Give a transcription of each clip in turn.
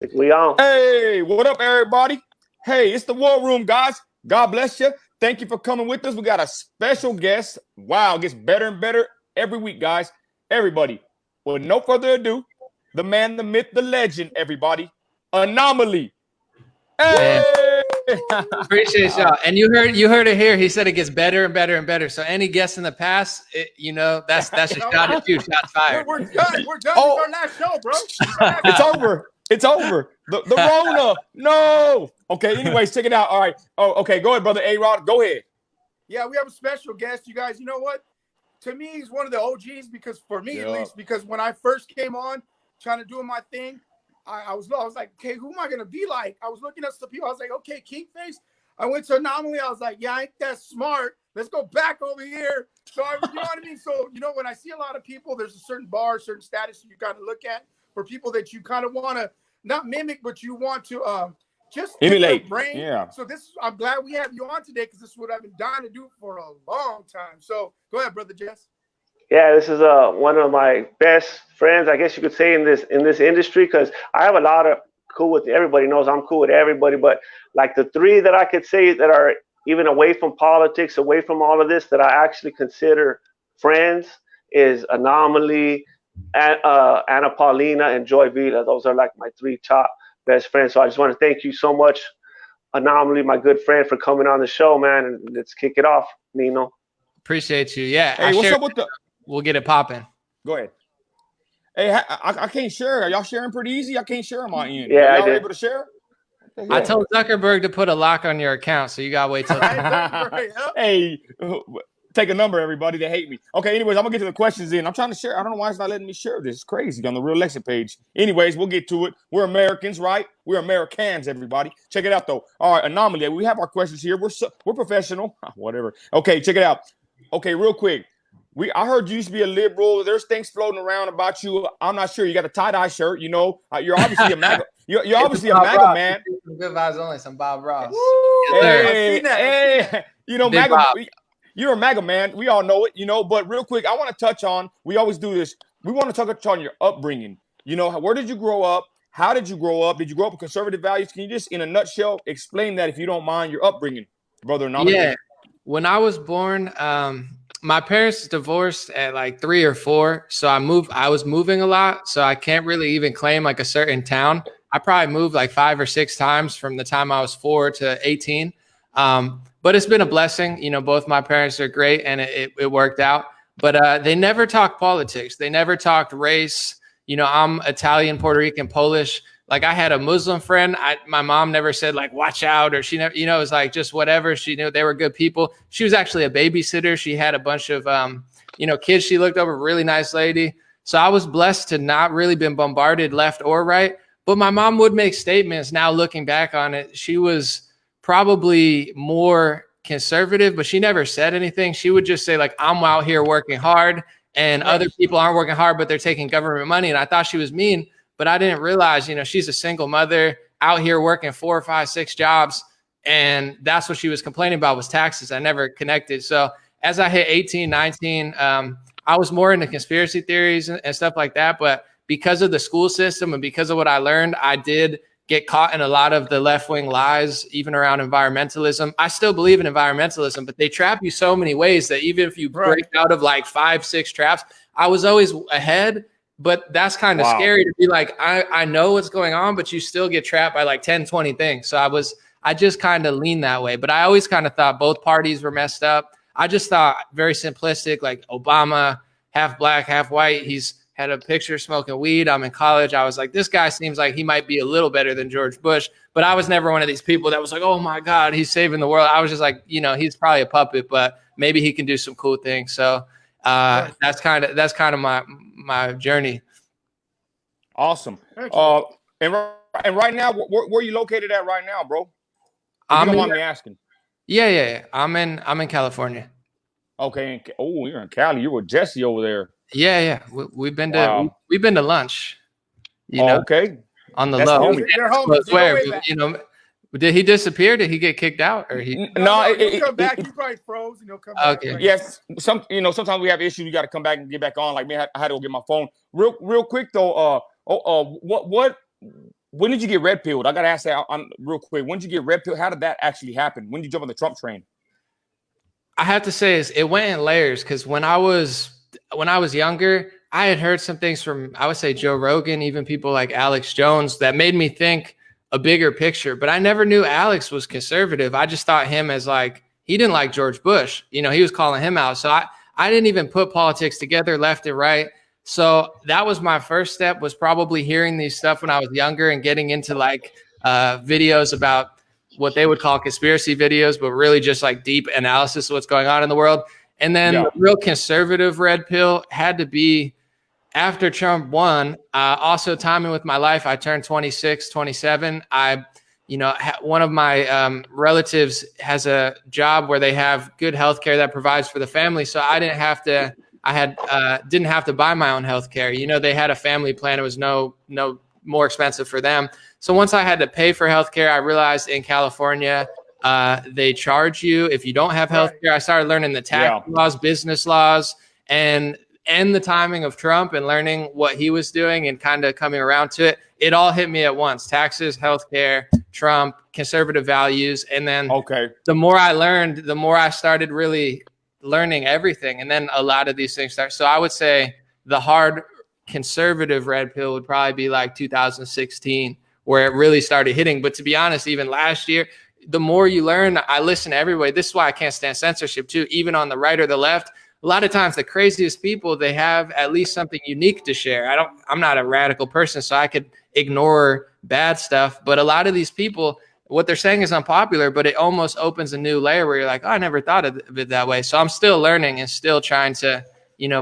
We on. Hey, what up, everybody? Hey, it's the War Room, guys. God bless you. Thank you for coming with us. We got a special guest. Wow, it gets better and better every week, guys. Everybody, with no further ado, the man, the myth, the legend, everybody, An0maly. Man, Hey! appreciate y'all. And you heard it here. He said it gets better and better and better. So any guests in the past, that's a shot at you. Shots fired. We're done. We're done. Oh. It's our last show, bro. It's over. It's over. The Rona. No. Okay, anyways, check it out. All right. Oh, okay. Go ahead, brother A-Rod. Go ahead. Yeah, we have a special guest, you guys. You know what? To me, he's one of the OGs because for me, at least, because when I first came on trying to do my thing, I was like, okay, who am I going to be like? I was looking at some people. I was like, okay, Kingface. I went to An0maly. I was like, yeah, I ain't that smart. Let's go back over here. So, you know what I mean? So, when I see a lot of people, there's a certain bar, certain status you got to look at for people that you kind of want to not mimic, but you want to just emulate. Brain. Yeah. So I'm glad we have you on today because this is what I've been dying to do for a long time. So go ahead, brother Jess. Yeah, this is one of my best friends, I guess you could say, in this industry, because I have a lot of cool with everybody. Knows I'm cool with everybody, but like the three that I could say that are even away from politics, away from all of this, that I actually consider friends is An0maly, Anna Paulina, and Joy Vila. Those are like my three top best friends. So I just want to thank you so much, An0maly, my good friend, for coming on the show, man. And let's kick it off, Nino. Appreciate you. Yeah. Hey, what's up with the? We'll get it popping. Go ahead. Hey, I can't share. Are y'all sharing pretty easy? I can't share on my end. Yeah, y'all able to share? I told Zuckerberg to put a lock on your account, so you gotta wait till. Hey, take a number, everybody. They hate me. Okay, anyways, I'm gonna get to the questions in. I'm trying to share. I don't know why it's not letting me share this. It's crazy on the Real Lexic page. Anyways, we'll get to it. We're Americans, right? We're Americans, everybody. Check it out, though. All right, An0maly. We have our questions here. We're professional. Whatever. Okay, check it out. Okay, real quick. I heard you used to be a liberal. There's things floating around about you. I'm not sure. You got a tie-dye shirt, You're obviously a MAGA. You're obviously a MAGA Ross, man. Some good vibes only. Some Bob Ross. Hey, MAGA. Bob. You're a MAGA man. We all know it, But real quick, I want to touch on. We always do this. We want to touch on your upbringing. Where did you grow up? How did you grow up? Did you grow up with conservative values? Can you just, in a nutshell, explain that, if you don't mind, your upbringing, brother? Yeah. When I was born, my parents divorced at like 3 or 4. So I was moving a lot. So I can't really even claim like a certain town. I probably moved like 5 or 6 times from the time I was 4 to 18. But it's been a blessing. Both my parents are great and it worked out. But they never talked politics. They never talked race. I'm Italian, Puerto Rican, Polish. Like I had a Muslim friend. My mom never said like, watch out, or she never, it was like just whatever. She knew they were good people. She was actually a babysitter. She had a bunch of, kids she looked over, really nice lady. So I was blessed to not really been bombarded left or right. But my mom would make statements. Now looking back on it, she was probably more conservative, but she never said anything. She would just say like, I'm out here working hard and other people aren't working hard, but they're taking government money. And I thought she was mean. But I didn't realize, she's a single mother out here working 4, 5, 6 jobs. And that's what she was complaining about was taxes. I never connected. So as I hit 18, 19, I was more into conspiracy theories and stuff like that. But because of the school system and because of what I learned, I did get caught in a lot of the left-wing lies, even around environmentalism. I still believe in environmentalism, but they trap you so many ways that even if you break out of like 5, 6 traps, I was always ahead. But that's kind of scary to be like, I know what's going on, but you still get trapped by like 10, 20 things. So I just kind of leaned that way. But I always kind of thought both parties were messed up. I just thought very simplistic, like Obama, half black, half white. He's had a picture smoking weed. I'm in college. I was like, this guy seems like he might be a little better than George Bush. But I was never one of these people that was like, oh my God, he's saving the world. I was just like, he's probably a puppet, but maybe he can do some cool things. So that's kind of my journey. Awesome. And right now, where are you located at right now, bro? If you don't mind me asking. Yeah. I'm in California. Okay. Oh, you're in Cali. You're with Jesse over there. Yeah. We've been to lunch. Okay. On the low. Did he disappear? Did he get kicked out? Or he'll come back. He probably froze and he'll come back. Okay. Yes. Sometimes we have issues. You got to come back and get back on. Like me, I had to go get my phone. Real quick though. What when did you get red pilled? I gotta ask that real quick. When did you get red pilled? How did that actually happen? When did you jump on the Trump train? I have to say it went in layers, because when I was younger, I had heard some things from, I would say, Joe Rogan, even people like Alex Jones, that made me think a bigger picture. But I never knew Alex was conservative. I just thought him as like, he didn't like George Bush. You know, he was calling him out. So I didn't even put politics together left and right. So that was my first step, was probably hearing these stuff when I was younger and getting into like videos about what they would call conspiracy videos, but really just like deep analysis of what's going on in the world. And then the real conservative red pill had to be after Trump won. Also timing with my life, I turned 26, 27. One of my relatives has a job where they have good healthcare that provides for the family. So I didn't have to, didn't have to buy my own healthcare. You know, they had a family plan. It was no more expensive for them. So once I had to pay for healthcare, I realized in California, they charge you if you don't have healthcare. I started learning the tax laws, business laws, and the timing of Trump, and learning what he was doing and kind of coming around to it. It all hit me at once: taxes, healthcare, Trump, conservative values. And then the more I learned, the more I started really learning everything. And then a lot of these things start. So I would say the hard conservative red pill would probably be like 2016, where it really started hitting. But to be honest, even last year, the more you learn, I listen to everybody. This is why I can't stand censorship too, even on the right or the left. A lot of times the craziest people, they have at least something unique to share. I'm not a radical person, so I could ignore bad stuff. But a lot of these people, what they're saying is unpopular, but it almost opens a new layer where you're like, oh, I never thought of it that way. So I'm still learning and still trying to,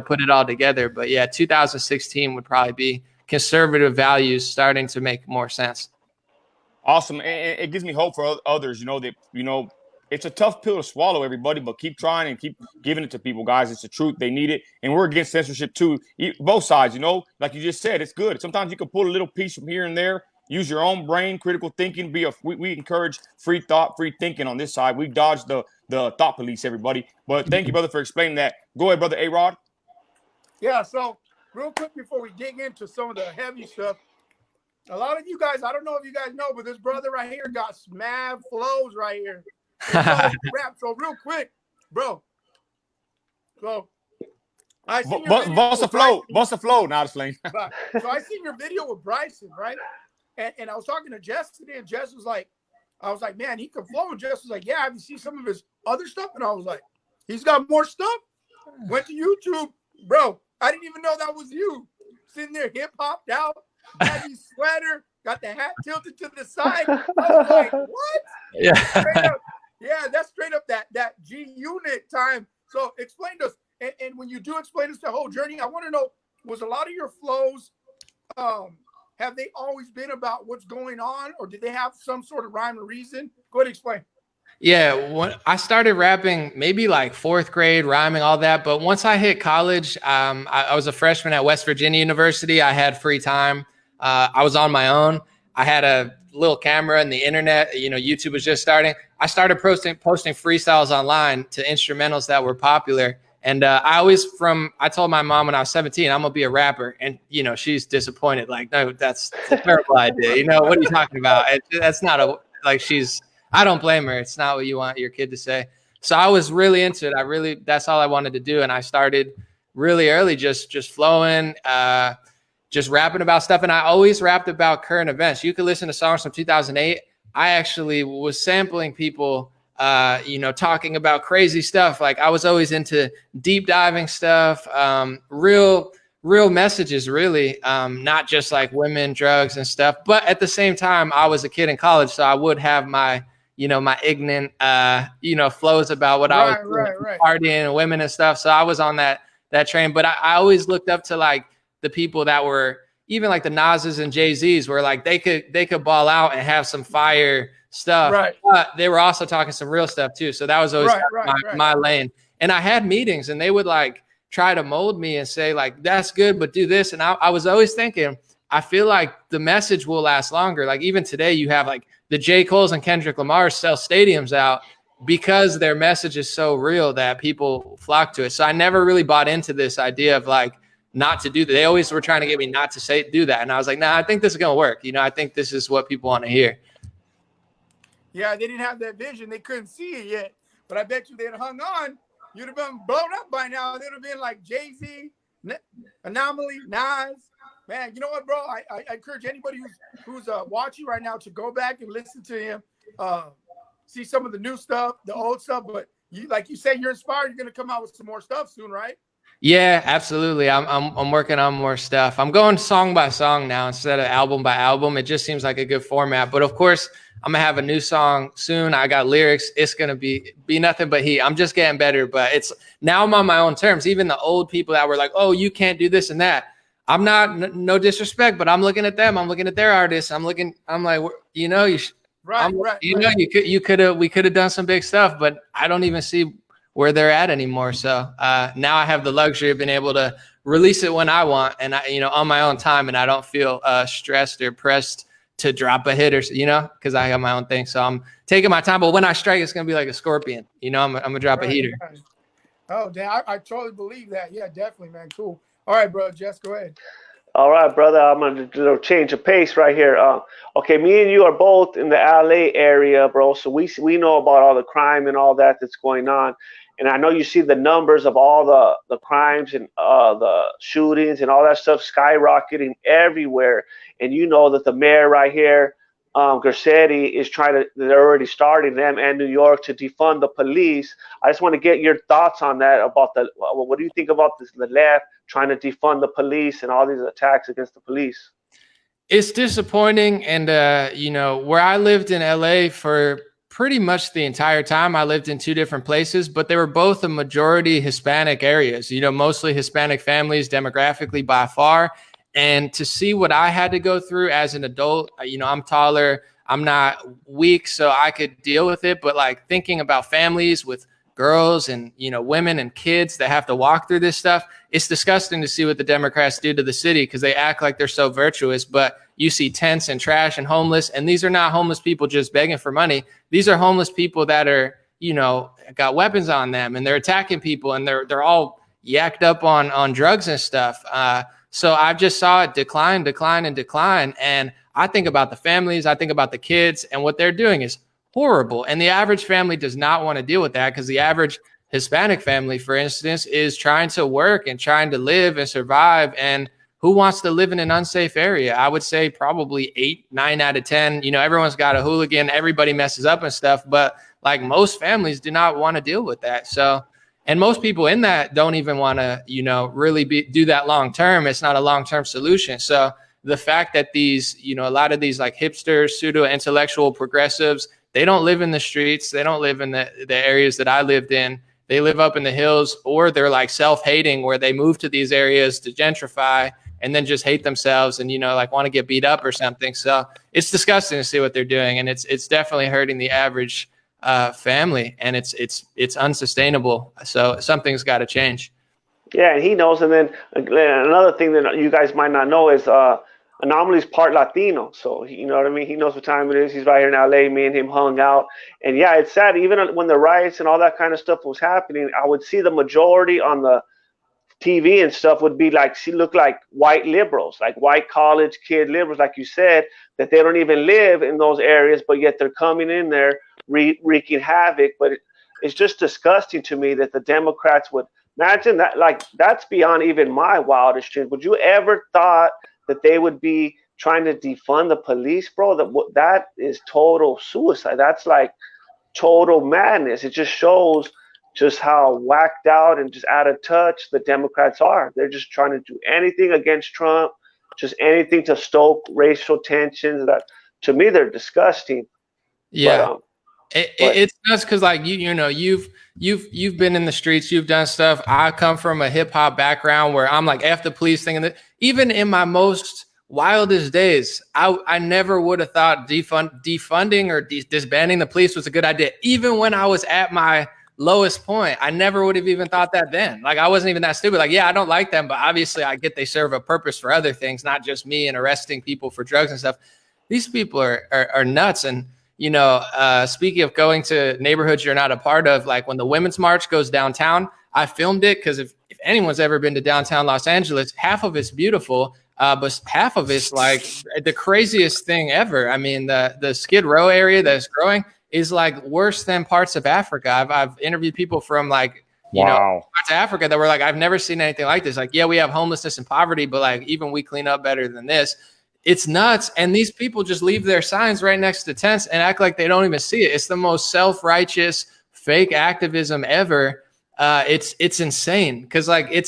put it all together. But yeah, 2016 would probably be conservative values starting to make more sense. Awesome. And it gives me hope for others, that, it's a tough pill to swallow, everybody, but keep trying and keep giving it to people, guys. It's the truth. They need it. And we're against censorship too. Both sides, like you just said, it's good. Sometimes you can pull a little piece from here and there. Use your own brain, critical thinking. We encourage free thought, free thinking on this side. We dodge the thought police, everybody. But thank you, brother, for explaining that. Go ahead, brother A-Rod. Yeah, so real quick before we dig into some of the heavy stuff, a lot of you guys, I don't know if you guys know, but this brother right here got mad flows right here. So real quick, bro. So I seen your bust a flow. Now, so I seen your video with Bryson, right? And I was talking to Jess today, and Jess was like, I was like, man, he can flow. And Jess was like, yeah, have you seen some of his other stuff? And I was like, he's got more stuff. Went to YouTube, bro. I didn't even know that was you. Sitting there, hip hopped out, baggy sweater, got the hat tilted to the side. I was like, what? Yeah. Yeah, that's straight up that G unit time. So explain to us, and when you do explain us the whole journey, I want to know, was a lot of your flows, have they always been about what's going on, or did they have some sort of rhyme or reason? Go ahead and explain. Yeah, when I started rapping, maybe like fourth grade, rhyming, all that. But once I hit college, I was a freshman at West Virginia University. I had free time. I was on my own. I had a little camera and the internet. YouTube was just starting. I started posting freestyles online to instrumentals that were popular. And I told my mom when I was 17, I'm gonna be a rapper. And she's disappointed. Like, no, that's a terrible idea. What are you talking about? That's not I don't blame her. It's not what you want your kid to say. So I was really into it. That's all I wanted to do. And I started really early, just flowing, just rapping about stuff. And I always rapped about current events. You could listen to songs from 2008. I actually was sampling people, talking about crazy stuff. Like, I was always into deep diving stuff, real messages, really, not just like women, drugs and stuff. But at the same time, I was a kid in college, so I would have my ignorant, flows about what I was partying and women and stuff. So I was on that train. But I always looked up to like the people that were even like the Nas's and Jay-Z's, where like they could ball out and have some fire stuff. Right. But they were also talking some real stuff too. So that was always my lane. And I had meetings, and they would like try to mold me and say like, that's good, but do this. And I was always thinking, I feel like the message will last longer. Like even today you have like the J. Cole's and Kendrick Lamar's sell stadiums out because their message is so real that people flock to it. So I never really bought into this idea of like not to do that. They always were trying to get me not to do that. And I was like, nah, I think this is going to work. You know, I think this is what people want to hear. Yeah, they didn't have that vision. They couldn't see it yet. But I bet you they'd have hung on. You'd have been blown up by now. They'd have been like Jay-Z, An0maly, Nas. Man, you know what, bro? I encourage anybody who's watching right now to go back and listen to him, see some of the new stuff, the old stuff. But you, like you say, you're inspired. You're going to come out with some more stuff soon, right? Yeah, absolutely. I'm working on more stuff. I'm going song by song now instead of album by album. It just seems like a good format. But of course, I'm gonna have a new song soon. I got lyrics. It's gonna be nothing but heat. I'm just getting better, but it's now I'm on my own terms. Even the old people that were like, "Oh, you can't do this and that." I'm not, no disrespect, but I'm looking at them. I'm looking at their artists. I'm like, you know, we could have done some big stuff, but I don't even see where they're at anymore. So now I have the luxury of being able to release it when I want, and on my own time, and I don't feel stressed or pressed to drop a hit or, because I have my own thing. So I'm taking my time, but when I strike, it's going to be like a scorpion. I'm gonna drop a heater. Right. Oh, damn. I totally believe that. Yeah, definitely, man. Cool. All right, bro. Jess, go ahead. All right, brother. I'm going to change of pace right here. Okay, me and you are both in the LA area, bro. So we know about all the crime and all that's going on. And I know you see the numbers of all the crimes and the shootings and all that stuff skyrocketing everywhere. And you know that the mayor right here, Garcetti, is they're already starting, them and New York, to defund the police. I just want to get your thoughts on that, about what do you think about this, the left trying to defund the police and all these attacks against the police? It's disappointing. And, where I lived in LA for pretty much the entire time, I lived in two different places, but they were both a majority Hispanic areas, mostly Hispanic families demographically by far. And to see what I had to go through as an adult, I'm taller, I'm not weak, so I could deal with it. But like thinking about families with girls and, women and kids that have to walk through this stuff, it's disgusting to see what the Democrats do to the city, because they act like they're so virtuous, but you see tents and trash and homeless. And these are not homeless people just begging for money. These are homeless people that are, got weapons on them, and they're attacking people, and they're all yacked up on drugs and stuff. So I just saw it decline. And I think about the families, I think about the kids, and what they're doing is horrible. And the average family does not want to deal with that, because the average Hispanic family, for instance, is trying to work and trying to live and survive. And who wants to live in an unsafe area? I would say probably 8, 9 out of 10. Everyone's got a hooligan, everybody messes up and stuff, but like most families do not want to deal with that. So, and most people in that don't even want to, really do that long term. It's not a long term solution. So the fact that these, a lot of these like hipsters, pseudo intellectual progressives, they don't live in the streets. They don't live in the areas that I lived in. They live up in the hills, or they're like self-hating, where they move to these areas to gentrify and then just hate themselves and, like want to get beat up or something. So it's disgusting to see what they're doing. And it's definitely hurting the average family, and it's unsustainable. So something's got to change. Yeah, and he knows. And then another thing that you guys might not know is An0maly's part Latino. So you know what I mean? He knows what time it is. He's right here in LA. Me and him hung out. And yeah, it's sad. Even when the riots and all that kind of stuff was happening, I would see the majority on the TV and stuff would be like, she looked like white liberals, like white college kid liberals, like you said, that they don't even live in those areas, but yet they're coming in there wreaking havoc. But it's just disgusting to me that the Democrats would imagine that. Like, that's beyond even my wildest dreams. Would you ever thought that they would be trying to defund the police, bro? That is total suicide. That's like total madness. It just shows just how whacked out and just out of touch the Democrats are. They're just trying to do anything against Trump, just anything to stoke racial tensions. That, to me, they're disgusting. Yeah. But, it's nuts, because like you've been in the streets, you've done stuff. I come from a hip hop background where I'm like, F the police thing. And even in my most wildest days, I never would have thought defunding or disbanding the police was a good idea. Even when I was at my lowest point, I never would have even thought that then. Like, I wasn't even that stupid. Like, yeah, I don't like them, but obviously I get they serve a purpose for other things, not just me and arresting people for drugs and stuff. These people are nuts. And speaking of going to neighborhoods you're not a part of, like when the Women's March goes downtown, I filmed it, because if if anyone's ever been to downtown Los Angeles, half of it's beautiful, but half of it's like the craziest thing ever. I mean, the Skid Row area that's growing is like worse than parts of Africa. I've interviewed people from like, you know, parts of Africa that were like, I've never seen anything like this. Like, yeah, we have homelessness and poverty, but like even we clean up better than this. It's nuts. And these people just leave their signs right next to tents and act like they don't even see it. It's the most self-righteous fake activism ever. It's insane. Cause like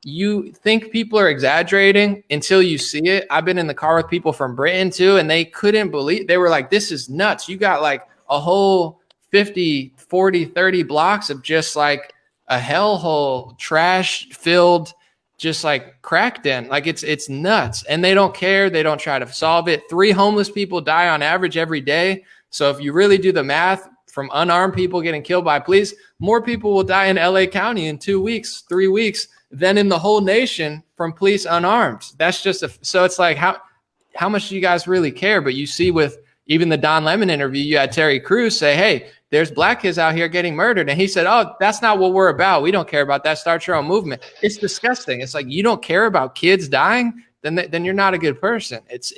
you think people are exaggerating until you see it. I've been in the car with people from Britain too, and they couldn't believe, they were like, this is nuts. You got like a whole 50, 40, 30 blocks of just like a hellhole, trash filled, just like crack den. Like it's nuts. And they don't care. They don't try to solve it. 3 homeless people die on average every day. So if you really do the math from unarmed people getting killed by police, more people will die in LA County in 2 weeks, 3 weeks than in the whole nation from police unarmed. That's just so it's like, how much do you guys really care? But you see with even the Don Lemon interview, you had Terry Crews say, hey, there's black kids out here getting murdered. And he said, oh, that's not what we're about. We don't care about that. Start your own movement. It's disgusting. It's like, you don't care about kids dying, then you're not a good person. It's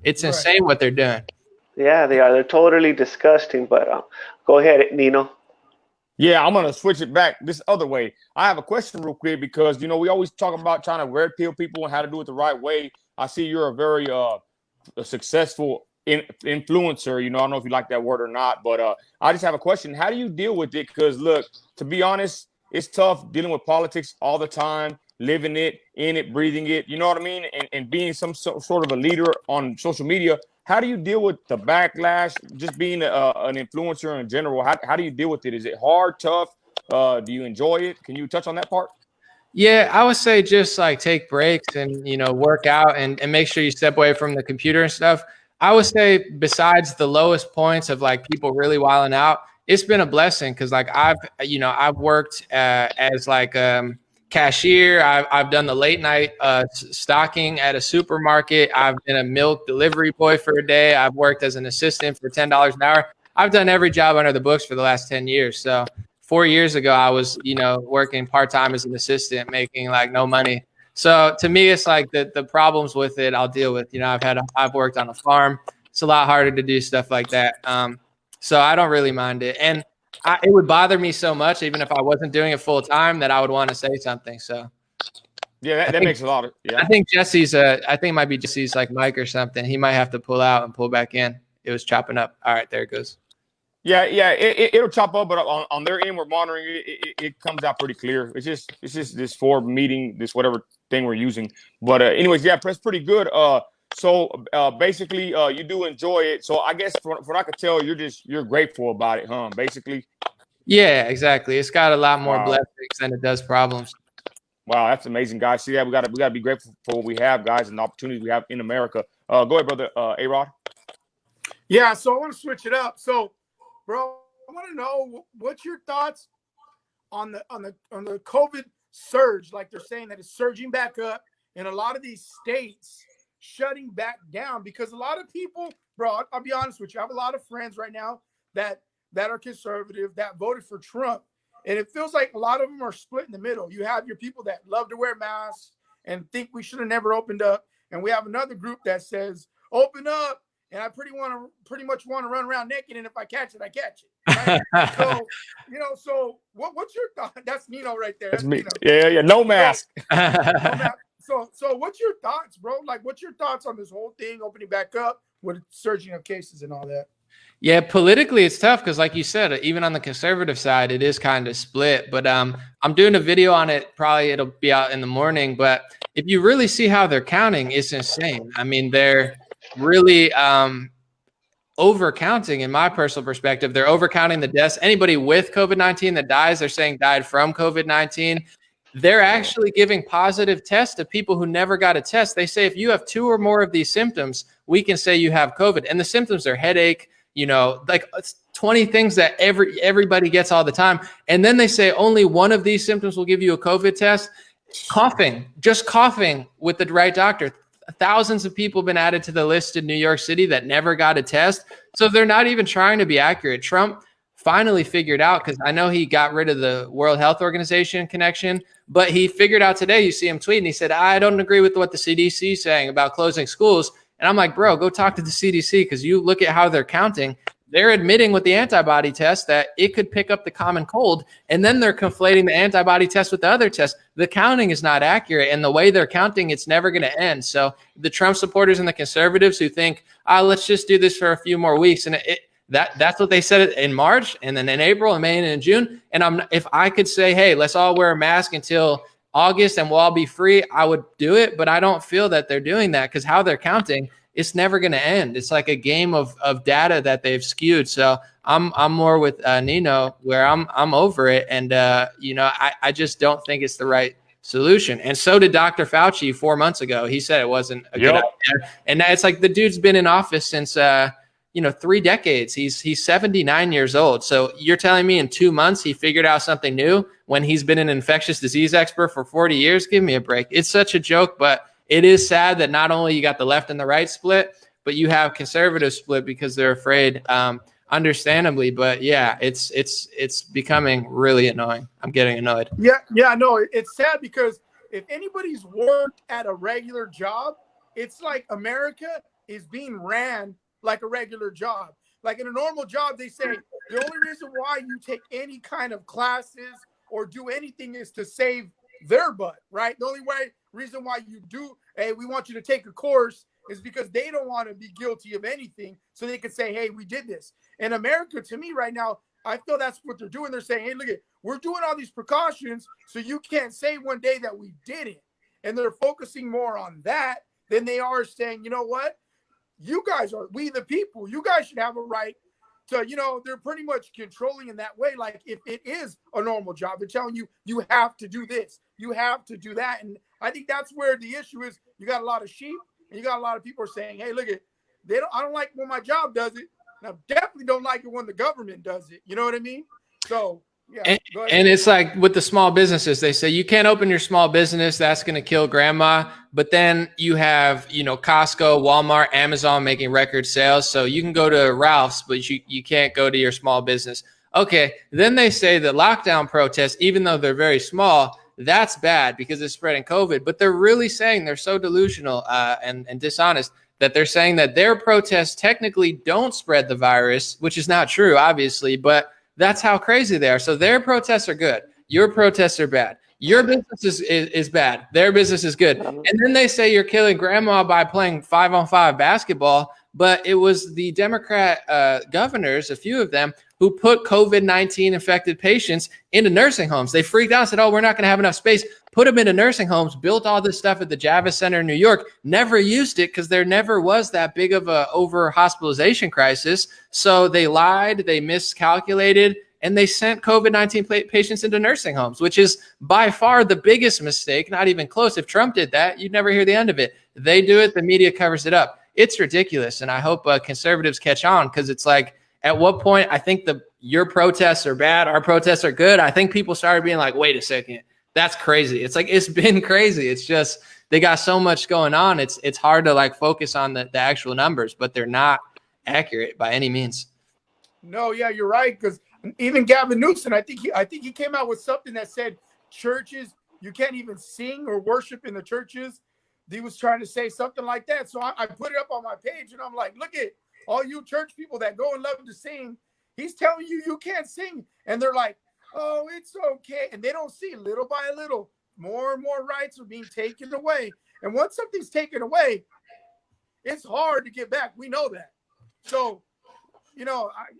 insane what they're doing. Yeah, they are. They're totally disgusting. But go ahead, Nino. Yeah, I'm going to switch it back this other way. I have a question real quick because, you know, we always talk about trying to red pill people and how to do it the right way. I see you're a very a successful influencer. You know, I don't know if you like that word or not, but I just have a question. How do you deal with it? Because look, to be honest, it's tough dealing with politics all the time, living it, in it, breathing it. You know what I mean? And being some sort of a leader on social media. How do you deal with the backlash? Just being an influencer in general. How do you deal with it? Is it hard, tough? Do you enjoy it? Can you touch on that part? Yeah, I would say just like take breaks and, you know, work out and make sure you step away from the computer and stuff. I would say besides the lowest points of like people really wilding out, it's been a blessing because like I've worked as like cashier. I've done the late night stocking at a supermarket. I've been a milk delivery boy for a day. I've worked as an assistant for $10 an hour. I've done every job under the books for the last 10 years. So 4 years ago, I was, you know, working part-time as an assistant, making like no money. So to me, it's like the problems with it, I'll deal with. You know, I've worked on a farm. It's a lot harder to do stuff like that. So I don't really mind it. And it would bother me so much, even if I wasn't doing it full time, that I would want to say something. So yeah, that makes a lot of. Yeah, I think it might be Jesse's like mic or something. He might have to pull out and pull back in. It was chopping up. All right, there it goes. Yeah, it'll chop up, but on their end, we're monitoring it. It comes out pretty clear. It's just this for meeting, this whatever thing we're using. But anyways, yeah, that's pretty good. So basically, you do enjoy it. So I guess from what I could tell, you're grateful about it, huh? Basically. Yeah, exactly. It's got a lot more blessings than it does problems. Wow, that's amazing, guys. See that we gotta be grateful for what we have, guys, and the opportunities we have in America. Go ahead, brother. A-Rod. Yeah, so I want to switch it up. So, bro, I want to know what's your thoughts on the COVID surge? Like they're saying that it's surging back up in a lot of these states, shutting back down because a lot of people, bro, I'll be honest with you. I have a lot of friends right now that are conservative, that voted for Trump. And it feels like a lot of them are split in the middle. You have your people that love to wear masks and think we should have never opened up. And we have another group that says, open up. And I pretty much want to run around naked. And if I catch it, I catch it. Right? So, you know, so what's your thought? That's Nino right there. That's me. Nino. Yeah. No mask. So what's your thoughts, bro? Like, what's your thoughts on this whole thing opening back up with surging of cases and all that? Yeah, politically it's tough because, like you said, even on the conservative side, it is kind of split. But I'm doing a video on it. Probably it'll be out in the morning. But if you really see how they're counting, it's insane. I mean, they're really overcounting, in my personal perspective. They're overcounting the deaths. Anybody with COVID-19 that dies, they're saying died from COVID-19. They're actually giving positive tests to people who never got a test. They say if you have 2 or more of these symptoms, we can say you have COVID. And the symptoms are headache, you know, like 20 things that everybody gets all the time. And then they say only one of these symptoms will give you a COVID test. Coughing, just coughing with the right doctor. Thousands of people have been added to the list in New York City that never got a test. So they're not even trying to be accurate. Trump finally figured out, because I know he got rid of the World Health Organization connection, but he figured out today, you see him tweeting, he said, I don't agree with what the CDC is saying about closing schools. And I'm like, bro, go talk to the CDC, because you look at how they're counting. They're admitting with the antibody test that it could pick up the common cold, and then they're conflating the antibody test with the other test. The counting is not accurate, and the way they're counting, it's never going to end. So the Trump supporters and the conservatives who think, let's just do this for a few more weeks, and that's what they said in March, and then in April and May and in June. And if I could say, hey, let's all wear a mask until August and we'll all be free, I would do it. But I don't feel that they're doing that, because how they're counting, it's never going to end. It's like a game of data that they've skewed. So I'm more with Nino, where I'm over it. And, I just don't think it's the right solution. And so did Dr. Fauci 4 months ago. He said it wasn't a good idea. And it's like the dude's been in office since, 3 decades. He's 79 years old. So you're telling me in 2 months he figured out something new when he's been an infectious disease expert for 40 years? Give me a break. It's such a joke, but it is sad that not only you got the left and the right split, but you have conservatives split because they're afraid, understandably. But yeah, it's becoming really annoying. I'm getting annoyed. Yeah, no, it's sad, because if anybody's worked at a regular job, it's like America is being ran like a regular job. Like in a normal job, they say the only reason why you take any kind of classes or do anything is to save their butt, right? The only reason why you do, hey, we want you to take a course, is because they don't want to be guilty of anything, so they can say, hey, we did this. In America, to me right now, I feel that's what they're doing. They're saying, hey, look, we're doing all these precautions, so you can't say one day that we didn't. And they're focusing more on that than they are saying, you know what? You guys are, we the people, you guys should have a right to, they're pretty much controlling in that way. Like if it is a normal job, they're telling you, you have to do this, you have to do that. And I think that's where the issue is. You got a lot of sheep, and you got a lot of people are saying, hey, look, I don't like when my job does it. And I definitely don't like it when the government does it. You know what I mean? So yeah. And it's like with the small businesses, they say you can't open your small business. That's going to kill grandma. But then you have, Costco, Walmart, Amazon making record sales. So you can go to Ralph's, but you can't go to your small business. Okay. Then they say the lockdown protests, even though they're very small, that's bad because it's spreading COVID. But they're really saying, they're so delusional and dishonest, that they're saying that their protests technically don't spread the virus, which is not true, obviously, but that's how crazy they are. So their protests are good. Your protests are bad. Your business is bad. Their business is good. And then they say you're killing grandma by playing 5-on-5 basketball. But it was the Democrat governors, a few of them, who put COVID-19 infected patients into nursing homes. They freaked out and said, we're not going to have enough space. Put them into nursing homes, built all this stuff at the Javits Center in New York, never used it because there never was that big of a over-hospitalization crisis. So they lied, they miscalculated, and they sent COVID-19 patients into nursing homes, which is by far the biggest mistake, not even close. If Trump did that, you'd never hear the end of it. They do it, the media covers it up. It's ridiculous, and I hope conservatives catch on, because it's like, at what point, I think your protests are bad, our protests are good. I think people started being like, wait a second, that's crazy. It's like, it's been crazy. It's just, they got so much going on. It's hard to like focus on the actual numbers, but they're not accurate by any means. No, yeah, you're right. Because even Gavin Newsom, I think he came out with something that said churches, you can't even sing or worship in the churches. He was trying to say something like that. So I put it up on my page, and I'm like, look at all you church people that go and love to sing. He's telling you can't sing. And they're like, oh, it's okay. And they don't see, little by little, more and more rights are being taken away. And once something's taken away, it's hard to get back. We know that. So,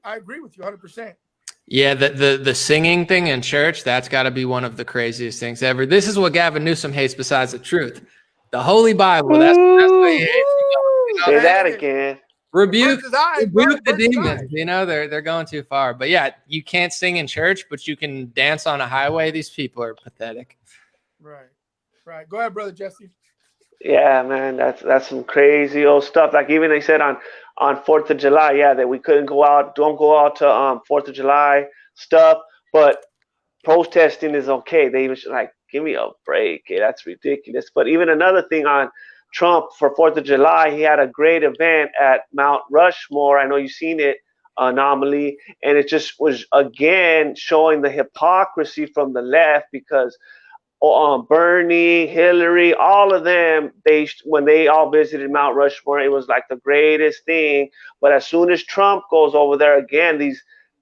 I agree with you 100%. Yeah, the singing thing in church, that's got to be one of the craziest things ever. This is what Gavin Newsom hates besides the truth. The Holy Bible, that's what he hates. Say that again. Rebuke the demons. They're going too far. But yeah, you can't sing in church, but you can dance on a highway. These people are pathetic. Right. Go ahead, brother Jesse. Yeah, man, that's some crazy old stuff. Like even they said on 4th of July, that we couldn't go out, don't go out to 4th of July stuff, but protesting is okay. They even like, give me a break. That's ridiculous. But even another thing on Trump for 4th of July, he had a great event at Mount Rushmore. I know you've seen it. An0maly, and it just was again showing the hypocrisy from the left because Bernie, Hillary, all of them, when they all visited Mount Rushmore, it was like the greatest thing. But as soon as Trump goes over there again,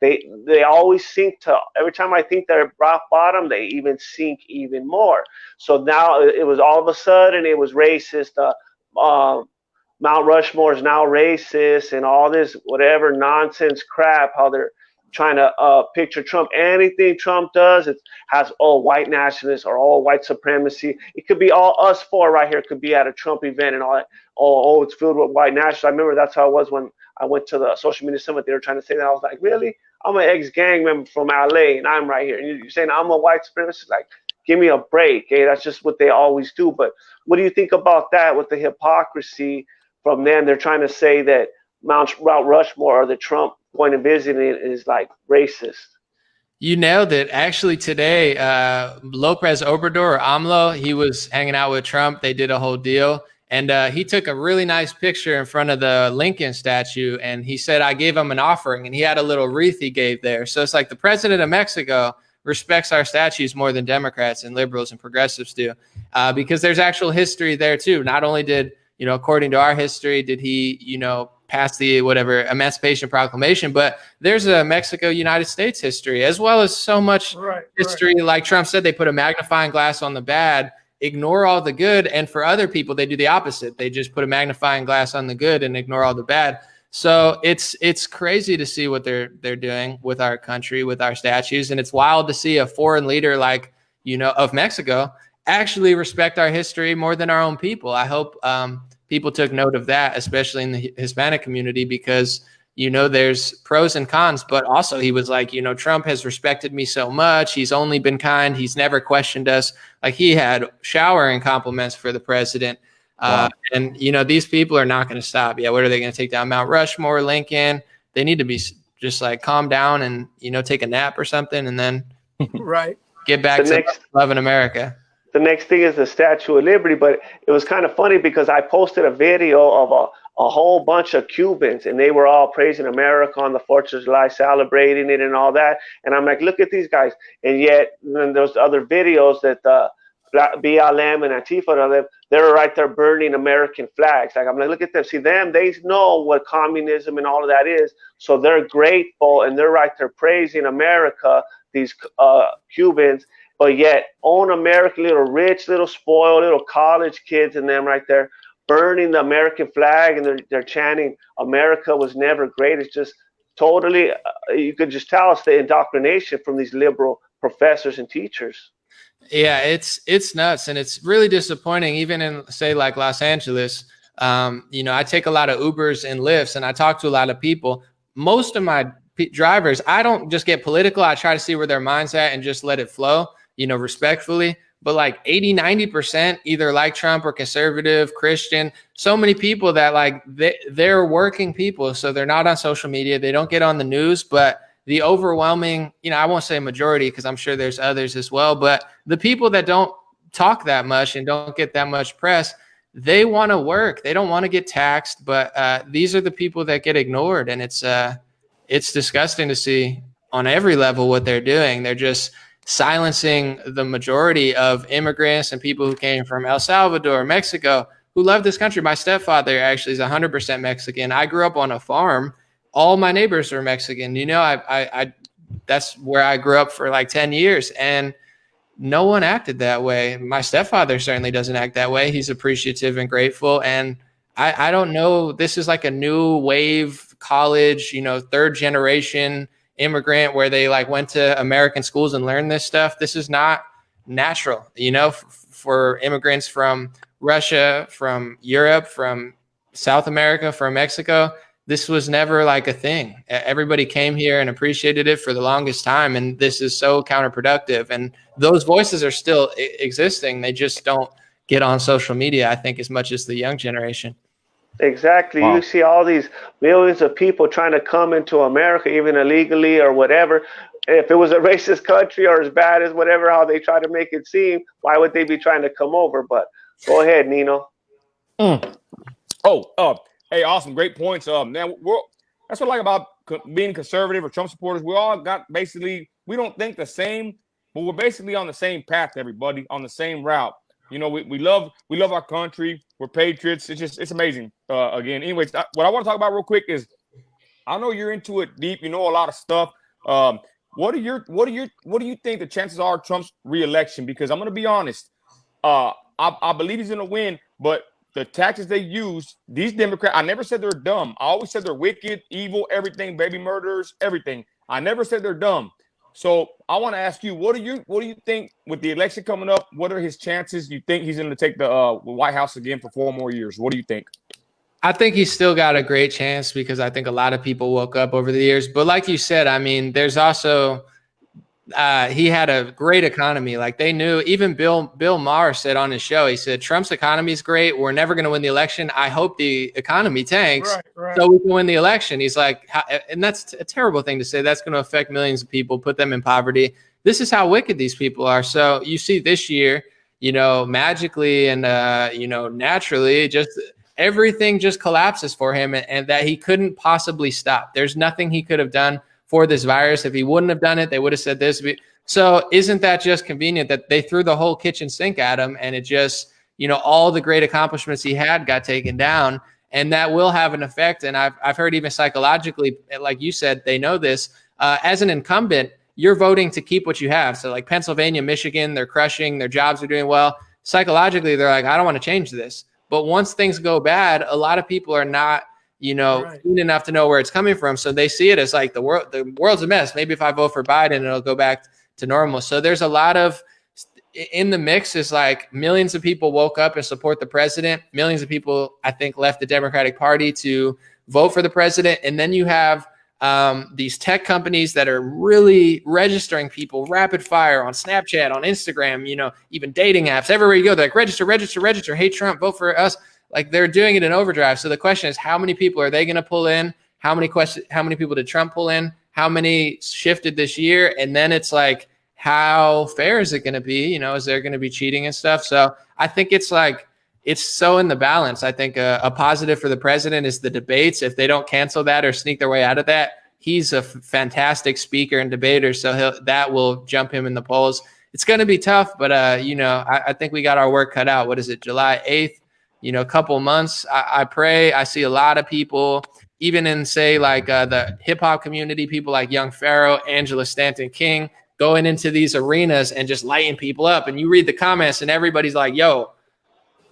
they always sink to, every time I think they're rock bottom, they even sink even more. So now it was all of a sudden it was racist. Mount Rushmore is now racist and all this whatever nonsense crap. How they're trying to picture Trump. Anything Trump does, it has all white nationalists or all white supremacy. It could be all us four right here could be at a Trump event and all that. Oh, it's filled with white nationalists. I remember that's how it was when I went to the social media summit. They were trying to say that. I was like, really? I'm an ex-gang member from LA and I'm right here. And you're saying I'm a white supremacist? Like, give me a break. Okay? That's just what they always do. But what do you think about that with the hypocrisy from them? They're trying to say that Mount Rushmore or the Trump going and visiting is like racist. You nailed it. Actually, today, Lopez Obrador, or AMLO, he was hanging out with Trump. They did a whole deal. And he took a really nice picture in front of the Lincoln statue. And he said, I gave him an offering. And he had a little wreath he gave there. So it's like the president of Mexico respects our statues more than Democrats and liberals and progressives do. Because there's actual history there, too. Not only did, according to our history, did he, pass the Emancipation Proclamation, but there's a Mexico-United States history, as well as so much history. Like Trump said, they put a magnifying glass on the bad, ignore all the good. And for other people, they do the opposite. They just put a magnifying glass on the good and ignore all the bad. So it's crazy to see what they're doing with our country, with our statues. And it's wild to see a foreign leader like, of Mexico actually respect our history more than our own people. I hope people took note of that, especially in the Hispanic community, because, there's pros and cons, but also he was like, Trump has respected me so much. He's only been kind. He's never questioned us. Like he had showering compliments for the president. Wow. And, these people are not going to stop. Yeah. What are they going to take down? Mount Rushmore, Lincoln? They need to be just like calm down and, take a nap or something and then get back to loving America. The next thing is the Statue of Liberty, but it was kind of funny because I posted a video of a whole bunch of Cubans and they were all praising America on the 4th of July, celebrating it and all that. And I'm like, look at these guys. And yet then there's other videos that BLM and Antifa, they're right there burning American flags. Like I'm like, look at them. See them, they know what communism and all of that is. So they're grateful and they're right there praising America, these Cubans. But yet, own American, little rich, little spoiled, little college kids and them right there burning the American flag and they're chanting, America was never great. It's just totally, you could just tell it's the indoctrination from these liberal professors and teachers. Yeah, it's nuts. And it's really disappointing, even in, say, like Los Angeles. I take a lot of Ubers and Lyfts and I talk to a lot of people. Most of my drivers, I don't just get political. I try to see where their mind's at and just let it flow. Respectfully, but like 80-90% either like Trump or conservative, Christian, so many people that like they're working people. So they're not on social media. They don't get on the news, but the overwhelming, I won't say majority because I'm sure there's others as well, but the people that don't talk that much and don't get that much press, they want to work. They don't want to get taxed, but these are the people that get ignored. And it's disgusting to see on every level what they're doing. They're just silencing the majority of immigrants and people who came from El Salvador, Mexico, who love this country. My stepfather actually is 100% Mexican. I grew up on a farm. All my neighbors are Mexican. I that's where I grew up for like 10 years and no one acted that way. My stepfather certainly doesn't act that way. He's appreciative and grateful. And I don't know, this is like a new wave college, third generation immigrant where they like went to American schools and learned this stuff. This is not natural, for immigrants from Russia, from Europe, from South America, from Mexico. This was never like a thing. Everybody came here and appreciated it for the longest time. And this is so counterproductive. And those voices are still existing. They just don't get on social media, I think, as much as the young generation. Exactly. Wow. You see all these millions of people trying to come into America, even illegally or whatever. If it was a racist country or as bad as whatever, how they try to make it seem, why would they be trying to come over? But go ahead, Nino. Hey, awesome. Great points. Now That's what I like about being conservative or Trump supporters. We all got basically, we don't think the same, but we're basically on the same path, everybody, on the same route. You know, we love our country. We're patriots. It's amazing. Again, anyways, what I want to talk about real quick is, I know you're into it deep. You know a lot of stuff. What do you think the chances are of Trump's reelection? Because I'm going to be honest. I believe he's going to win, but the tactics they use, these Democrats, I never said they're dumb. I always said they're wicked, evil, everything, baby murderers, everything. I never said they're dumb. So I want to ask you, what do you think with the election coming up? What are his chances? You think he's going to take the White House again for 4 more years? What do you think? I think he's still got a great chance because I think a lot of people woke up over the years. But like you said, I mean, there's also he had a great economy. Like they knew, even Bill Maher said on his show, he said, Trump's economy is great. We're never going to win the election. I hope the economy tanks so we can win the election. He's like, and that's a terrible thing to say. That's going to affect millions of people, put them in poverty. This is how wicked these people are. So you see this year, you know, magically and, you know, naturally, just everything just collapses for him, and that he couldn't possibly stop. There's nothing he could have done for this virus. If he wouldn't have done it, they would have said this. So isn't that just convenient that they threw the whole kitchen sink at him, and it just, you know, all the great accomplishments he had got taken down, and that will have an effect. And I've heard even psychologically, like you said, they know this. As an incumbent, you're voting to keep what you have. So like Pennsylvania, Michigan, they're crushing, their jobs are doing well. Psychologically, they're like, I don't want to change this. But once things go bad, a lot of people are not, you know, keen enough to know where it's coming from. So they see it as like the world's a mess. Maybe if I vote for Biden, it'll go back to normal. So there's a lot of, in the mix is like millions of people woke up and support the president. Millions of people, I think, left the Democratic Party to vote for the president. And then you have these tech companies that are really registering people rapid fire on Snapchat, on Instagram, you know, even dating apps, everywhere you go, they're like, register, hey, Trump, vote for us. Like they're doing it in overdrive. So the question is, how many people are they going to pull in? How many people did Trump pull in? How many shifted this year? And then it's like, how fair is it going to be? You know, is there going to be cheating and stuff? So I think it's like, it's so in the balance. I think a positive for the president is the debates. If they don't cancel that or sneak their way out of that, he's a fantastic speaker and debater. So that will jump him in the polls. It's going to be tough, but, you know, I think we got our work cut out. What is it, July 8th? You know, a couple months. I pray. I see a lot of people, even in, say, like the hip hop community, people like Young Pharaoh, Angela Stanton King, going into these arenas and just lighting people up. And you read the comments and everybody's like, yo,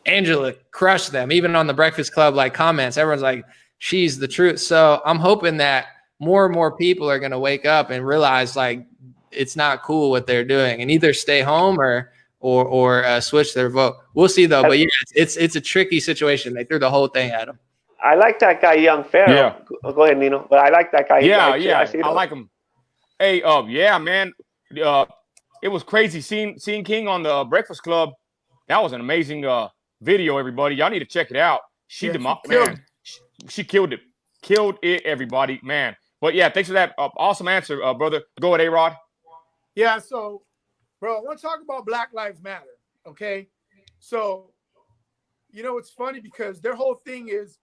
Angela crushed them. Even on the Breakfast Club, like comments, everyone's like, she's the truth. So I'm hoping that more and more people are going to wake up and realize like it's not cool what they're doing, and either stay home or switch their vote. We'll see though. But yeah, it's a tricky situation. They threw the whole thing at him. I like that guy, Young Pharaoh. Yeah. Go ahead, Nino. But I like that guy. Yeah, I like him. Hey, yeah, man. It was crazy seeing King on the Breakfast Club. That was an amazing video, everybody. Y'all need to check it out. She killed it, everybody, man. But yeah, thanks for that awesome answer, brother. Go ahead, A-Rod. Yeah, so, bro, I want to talk about Black Lives Matter, okay? So, you know, it's funny because their whole thing is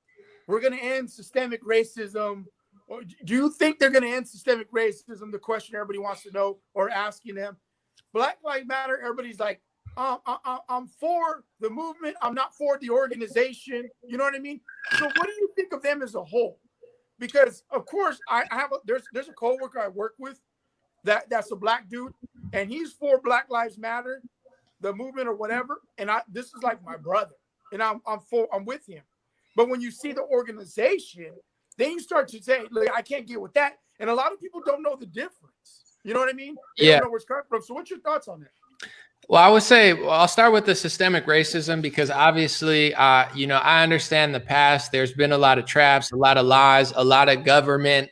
we're going to end systemic racism. Or do you think they're going to end systemic racism? The question everybody wants to know, or asking them. Black Lives Matter, everybody's like, I'm for the movement. I'm not for the organization. You know what I mean? So what do you think of them as a whole? Because of course there's a coworker I work with that's a black dude, and he's for Black Lives Matter, the movement or whatever. And this is like my brother, and I'm with him. But when you see the organization, then you start to say, like, I can't get with that. And a lot of people don't know the difference. You know what I mean? They don't know where it's coming from. So what's your thoughts on that? Well, I would say, I'll start with the systemic racism because obviously, you know, I understand the past. There's been a lot of traps, a lot of lies, a lot of government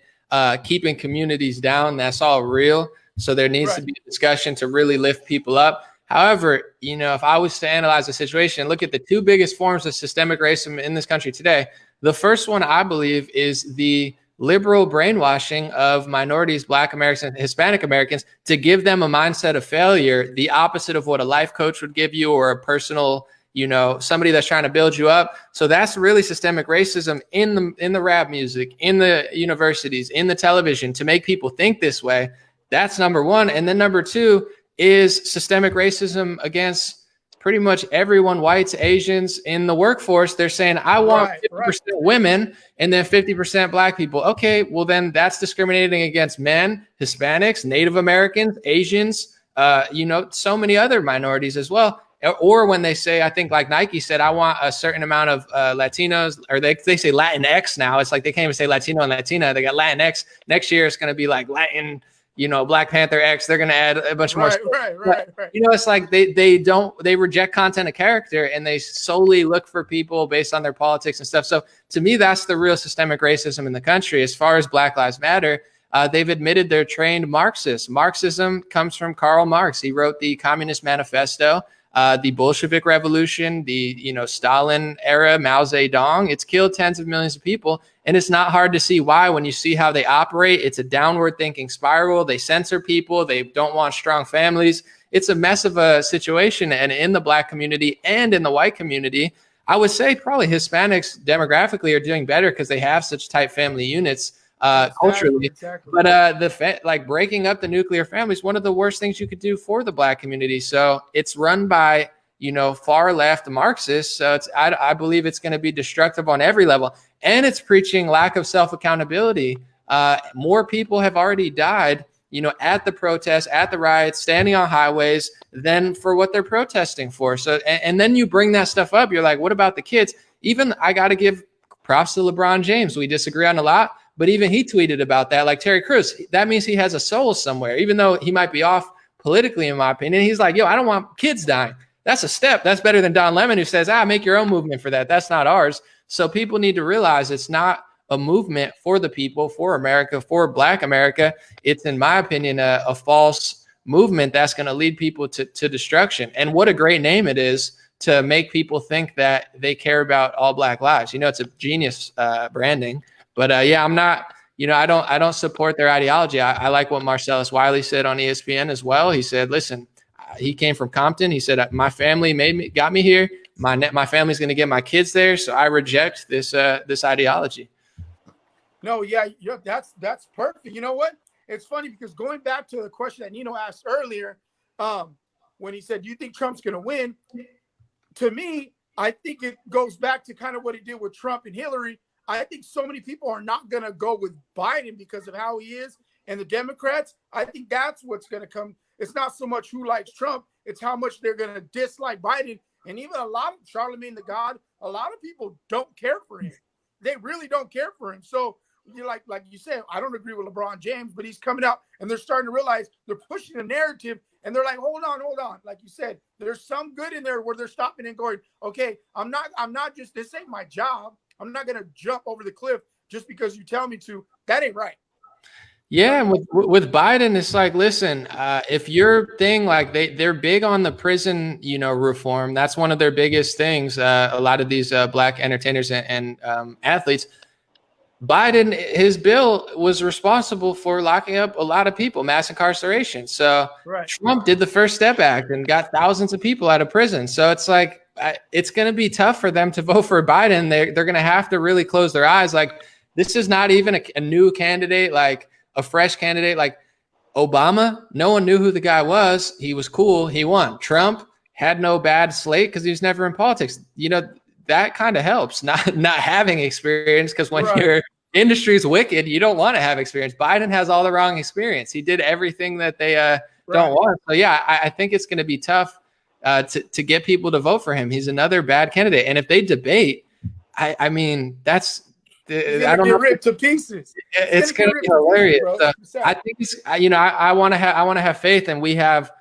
keeping communities down. That's all real. So there needs to be a discussion to really lift people up. However, you know, if I was to analyze the situation, look at the two biggest forms of systemic racism in this country today. The first one, I believe, is the liberal brainwashing of minorities, Black Americans, Hispanic Americans, to give them a mindset of failure, the opposite of what a life coach would give you or a personal, somebody that's trying to build you up. So that's really systemic racism in the rap music, in the universities, in the television, to make people think this way. That's number one. And then number two is systemic racism against pretty much everyone, whites, Asians in the workforce. They're saying, I want 50% women and then 50% black people. Okay, well then that's discriminating against men, Hispanics, Native Americans, Asians, so many other minorities as well. Or when they say, I think like Nike said, I want a certain amount of Latinos, or they say Latinx now. It's like they can't even say Latino and Latina. They got Latinx. Next year it's going to be like Latin, Black Panther X. They're going to add a bunch more. Right. It's like they reject content of character, and they solely look for people based on their politics and stuff. So to me, that's the real systemic racism in the country. As far as Black Lives Matter, they've admitted they're trained Marxists. Marxism comes from Karl Marx. He wrote the Communist Manifesto. The Bolshevik Revolution, the Stalin era, Mao Zedong, it's killed tens of millions of people. And it's not hard to see why when you see how they operate. It's a downward thinking spiral. They censor people. They don't want strong families. It's a mess of a situation. And in the Black community and in the white community, I would say probably Hispanics demographically are doing better because they have such tight family units. Culturally, exactly. But like breaking up the nuclear family is one of the worst things you could do for the Black community. So it's run by far left Marxists. So I believe it's going to be destructive on every level, and it's preaching lack of self accountability. More people have already died, at the protests, at the riots, standing on highways, than for what they're protesting for. So and then you bring that stuff up. You're like, what about the kids? Even I got to give props to LeBron James. We disagree on a lot. But even he tweeted about that, like Terry Crews. That means he has a soul somewhere, even though he might be off politically, in my opinion. He's like, I don't want kids dying. That's a step. That's better than Don Lemon, who says, make your own movement for that. That's not ours. So people need to realize it's not a movement for the people, for America, for Black America. It's, in my opinion, a false movement that's going to lead people to destruction. And what a great name it is to make people think that they care about all Black lives. It's a genius branding. But I'm not, I don't support their ideology. I like what Marcellus Wiley said on ESPN as well. He said, listen, he came from Compton. He said, my family got me here. My family's going to get my kids there. So I reject this ideology. No, that's perfect. You know what? It's funny because going back to the question that Nino asked earlier, when he said, do you think Trump's going to win? To me, I think it goes back to kind of what he did with Trump and Hillary. I think so many people are not going to go with Biden because of how he is, and the Democrats. I think that's what's going to come. It's not so much who likes Trump. It's how much they're going to dislike Biden. And even a lot of Charlemagne the God, a lot of people don't care for him. They really don't care for him. So like you said, I don't agree with LeBron James, but he's coming out and they're starting to realize they're pushing a narrative, and they're like, hold on. Like you said, there's some good in there where they're stopping and going, okay, I'm not just, this ain't my job. I'm not going to jump over the cliff just because you tell me to. That ain't right. Yeah, and with Biden, it's like, listen, if your thing, like they're big on the prison, reform. That's one of their biggest things. A lot of these Black entertainers and athletes. Biden, his bill was responsible for locking up a lot of people, mass incarceration. So Trump did the First Step Act and got thousands of people out of prison. So it's like, it's going to be tough for them to vote for Biden. They're going to have to really close their eyes. Like, this is not even a new candidate, like a fresh candidate. Like Obama, no one knew who the guy was. He was cool. He won. Trump had no bad slate because he was never in politics. That kind of helps, not having experience, because when your industry is wicked, you don't want to have experience. Biden has all the wrong experience. He did everything that they don't want. So I think it's going to be tough to get people to vote for him. He's another bad candidate. And if they debate, I mean, that's, I don't know, ripped to pieces. It's going to be hilarious. So I think it's, I want to have faith, and we have,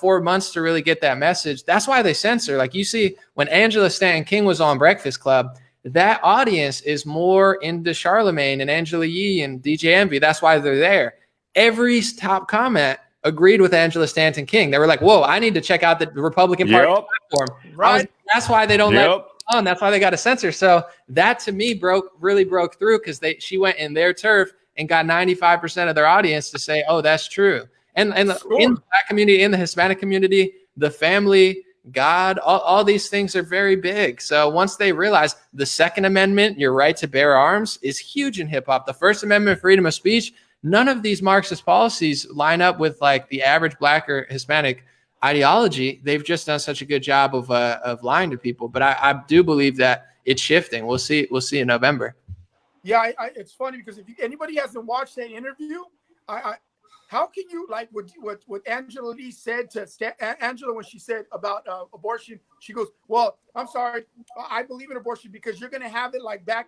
4 months to really get that message. That's why they censor. Like, you see, when Angela Stanton King was on Breakfast Club, that audience is more into Charlemagne and Angela Yee and DJ Envy. That's why they're there. Every top comment agreed with Angela Stanton King. They were like, whoa, I need to check out the Republican Party platform. Right. That's why they don't let it on. That's why they got to censor. So that, to me, really broke through, because she went in their turf and got 95% of their audience to say, oh, that's true. And in the Black community, in the Hispanic community, the family God, all these things are very big. So once they realize the Second Amendment, your right to bear arms, is huge in hip hop. The First Amendment, freedom of speech, none of these Marxist policies line up with like the average Black or Hispanic ideology. They've just done such a good job of lying to people. But I do believe that it's shifting. We'll see in November. Yeah, it's funny because if anybody hasn't watched that interview, how can you like what An0maly said to Angela when she said about abortion? She goes, "Well, I'm sorry, I believe in abortion because you're gonna have it like back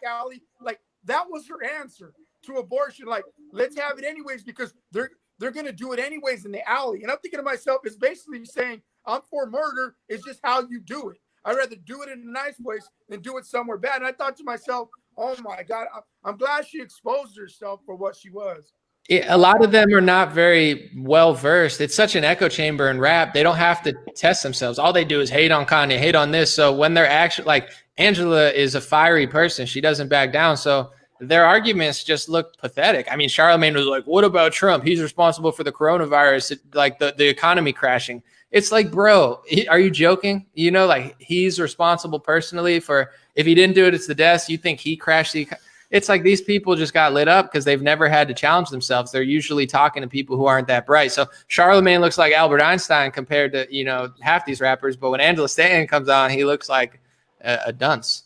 alley." Like that was her answer to abortion. Like, let's have it anyways because they're gonna do it anyways in the alley. And I'm thinking to myself, it's basically saying I'm for murder. It's just how you do it. I'd rather do it in a nice place than do it somewhere bad. And I thought to myself, oh my God, I'm glad she exposed herself for what she was. A lot of them are not very well versed. It's such an echo chamber in rap. They don't have to test themselves. All they do is hate on Kanye, hate on this. So when they're actually like, Angela is a fiery person. She doesn't back down. So their arguments just look pathetic. I mean, Charlemagne was like, what about Trump? He's responsible for the coronavirus, like the economy crashing. It's like, bro, are you joking? You know, like he's responsible personally for, if he didn't do it, it's the deaths. You think he crashed the economy? It's like these people just got lit up because they've never had to challenge themselves. They're usually talking to people who aren't that bright. So Charlemagne looks like Albert Einstein compared to, you know, half these rappers. But when Angela Stanton comes on, he looks like a dunce.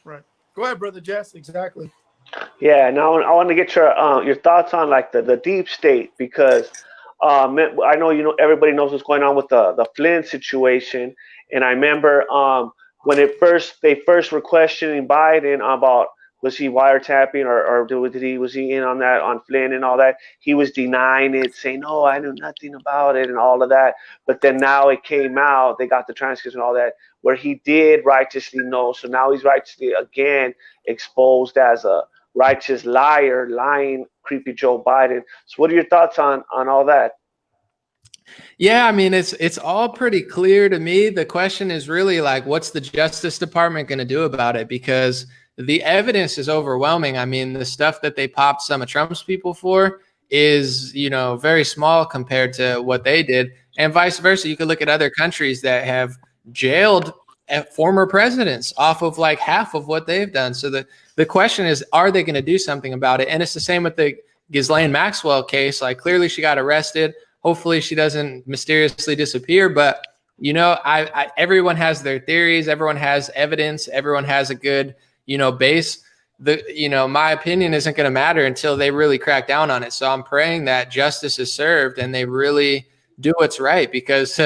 Right. Go ahead, Brother Jess. Exactly. Yeah. Now I want to get your thoughts on like the deep state because I know everybody knows what's going on with the Flynn situation, and I remember when they first were questioning Biden about, was he wiretapping or was he in on that, on Flynn and all that? He was denying it, saying, no, I knew nothing about it and all of that. But then now it came out, they got the transcripts and all that, where he did righteously know. So now he's righteously again exposed as a righteous liar, lying, creepy Joe Biden. So what are your thoughts on all that? Yeah, I mean, it's all pretty clear to me. The question is really like, what's the Justice Department going to do about it? Because the evidence is overwhelming. I mean, the stuff that they popped some of Trump's people for is, you know, very small compared to what they did. And vice versa. You could look at other countries that have jailed former presidents off of like half of what they've done. So the question is, are they going to do something about it? And it's the same with the Ghislaine Maxwell case. Like clearly she got arrested. Hopefully she doesn't mysteriously disappear. But, you know, everyone has their theories. Everyone has evidence. Everyone has a good, you know, base. My opinion isn't going to matter until they really crack down on it. So I'm praying that justice is served and they really do what's right because,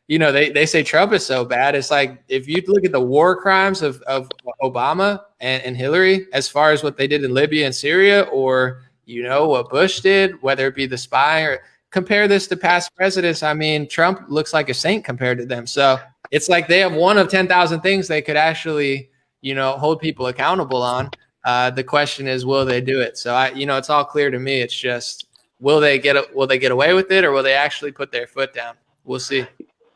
they say Trump is so bad. It's like, if you look at the war crimes of Obama and Hillary, as far as what they did in Libya and Syria, or, you know, what Bush did, whether it be the spying or compare this to past presidents. I mean, Trump looks like a saint compared to them. So it's like they have one of 10,000 things they could actually, hold people accountable on. The question is, will they do it? So it's all clear to me. It's just, will they get away with it, or will they actually put their foot down? We'll see.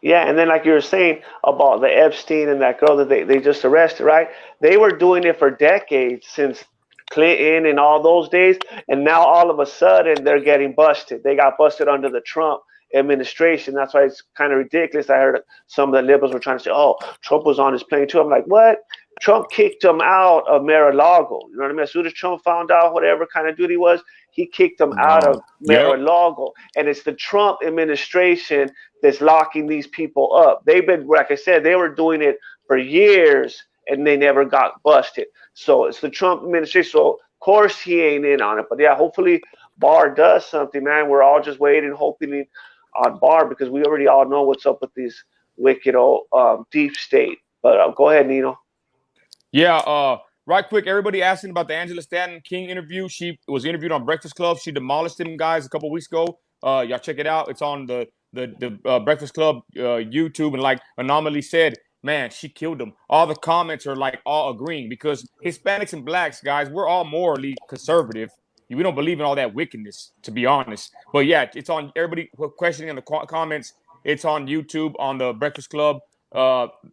Yeah, and then like you were saying about the Epstein and that girl that they just arrested, right? They were doing it for decades, since Clinton and all those days, and now all of a sudden they're getting busted. They got busted under the Trump administration. That's why it's kind of ridiculous. I heard some of the liberals were trying to say, oh, Trump was on his plane too. I'm like, what? Trump kicked him out of Mar-a-Lago. You know what I mean? As soon as Trump found out whatever kind of duty was, he kicked him out of Mar-a-Lago. And it's the Trump administration that's locking these people up. They've been, like I said, they were doing it for years and they never got busted. So it's the Trump administration. So of course he ain't in on it. But yeah, hopefully Barr does something, man. We're all just waiting, hoping on Barr, because we already all know what's up with these wicked old deep state. But go ahead, Nino. Yeah, right quick, everybody asking about the Angela Stanton King interview. She was interviewed on Breakfast Club. She demolished him, guys, a couple weeks ago. Y'all check it out. It's on the Breakfast Club YouTube. And like An0maly said, man, she killed him. All the comments are like all agreeing, because Hispanics and blacks, guys, we're all morally conservative. We don't believe in all that wickedness, to be honest. But yeah, it's on, everybody questioning in the comments. It's on YouTube, on the Breakfast Club.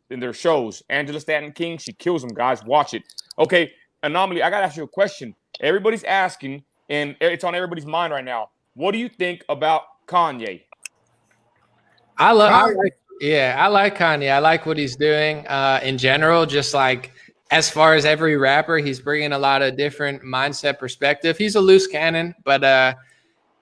In their shows, Angela Stanton King, she kills them, guys. Watch it. Okay, An0maly, I gotta ask you a question. Everybody's asking, and it's on everybody's mind right now. What do you think about Kanye? I like Yeah, I like Kanye. I like what he's doing in general. Just like as far as every rapper, he's bringing a lot of different mindset perspective. He's a loose cannon, but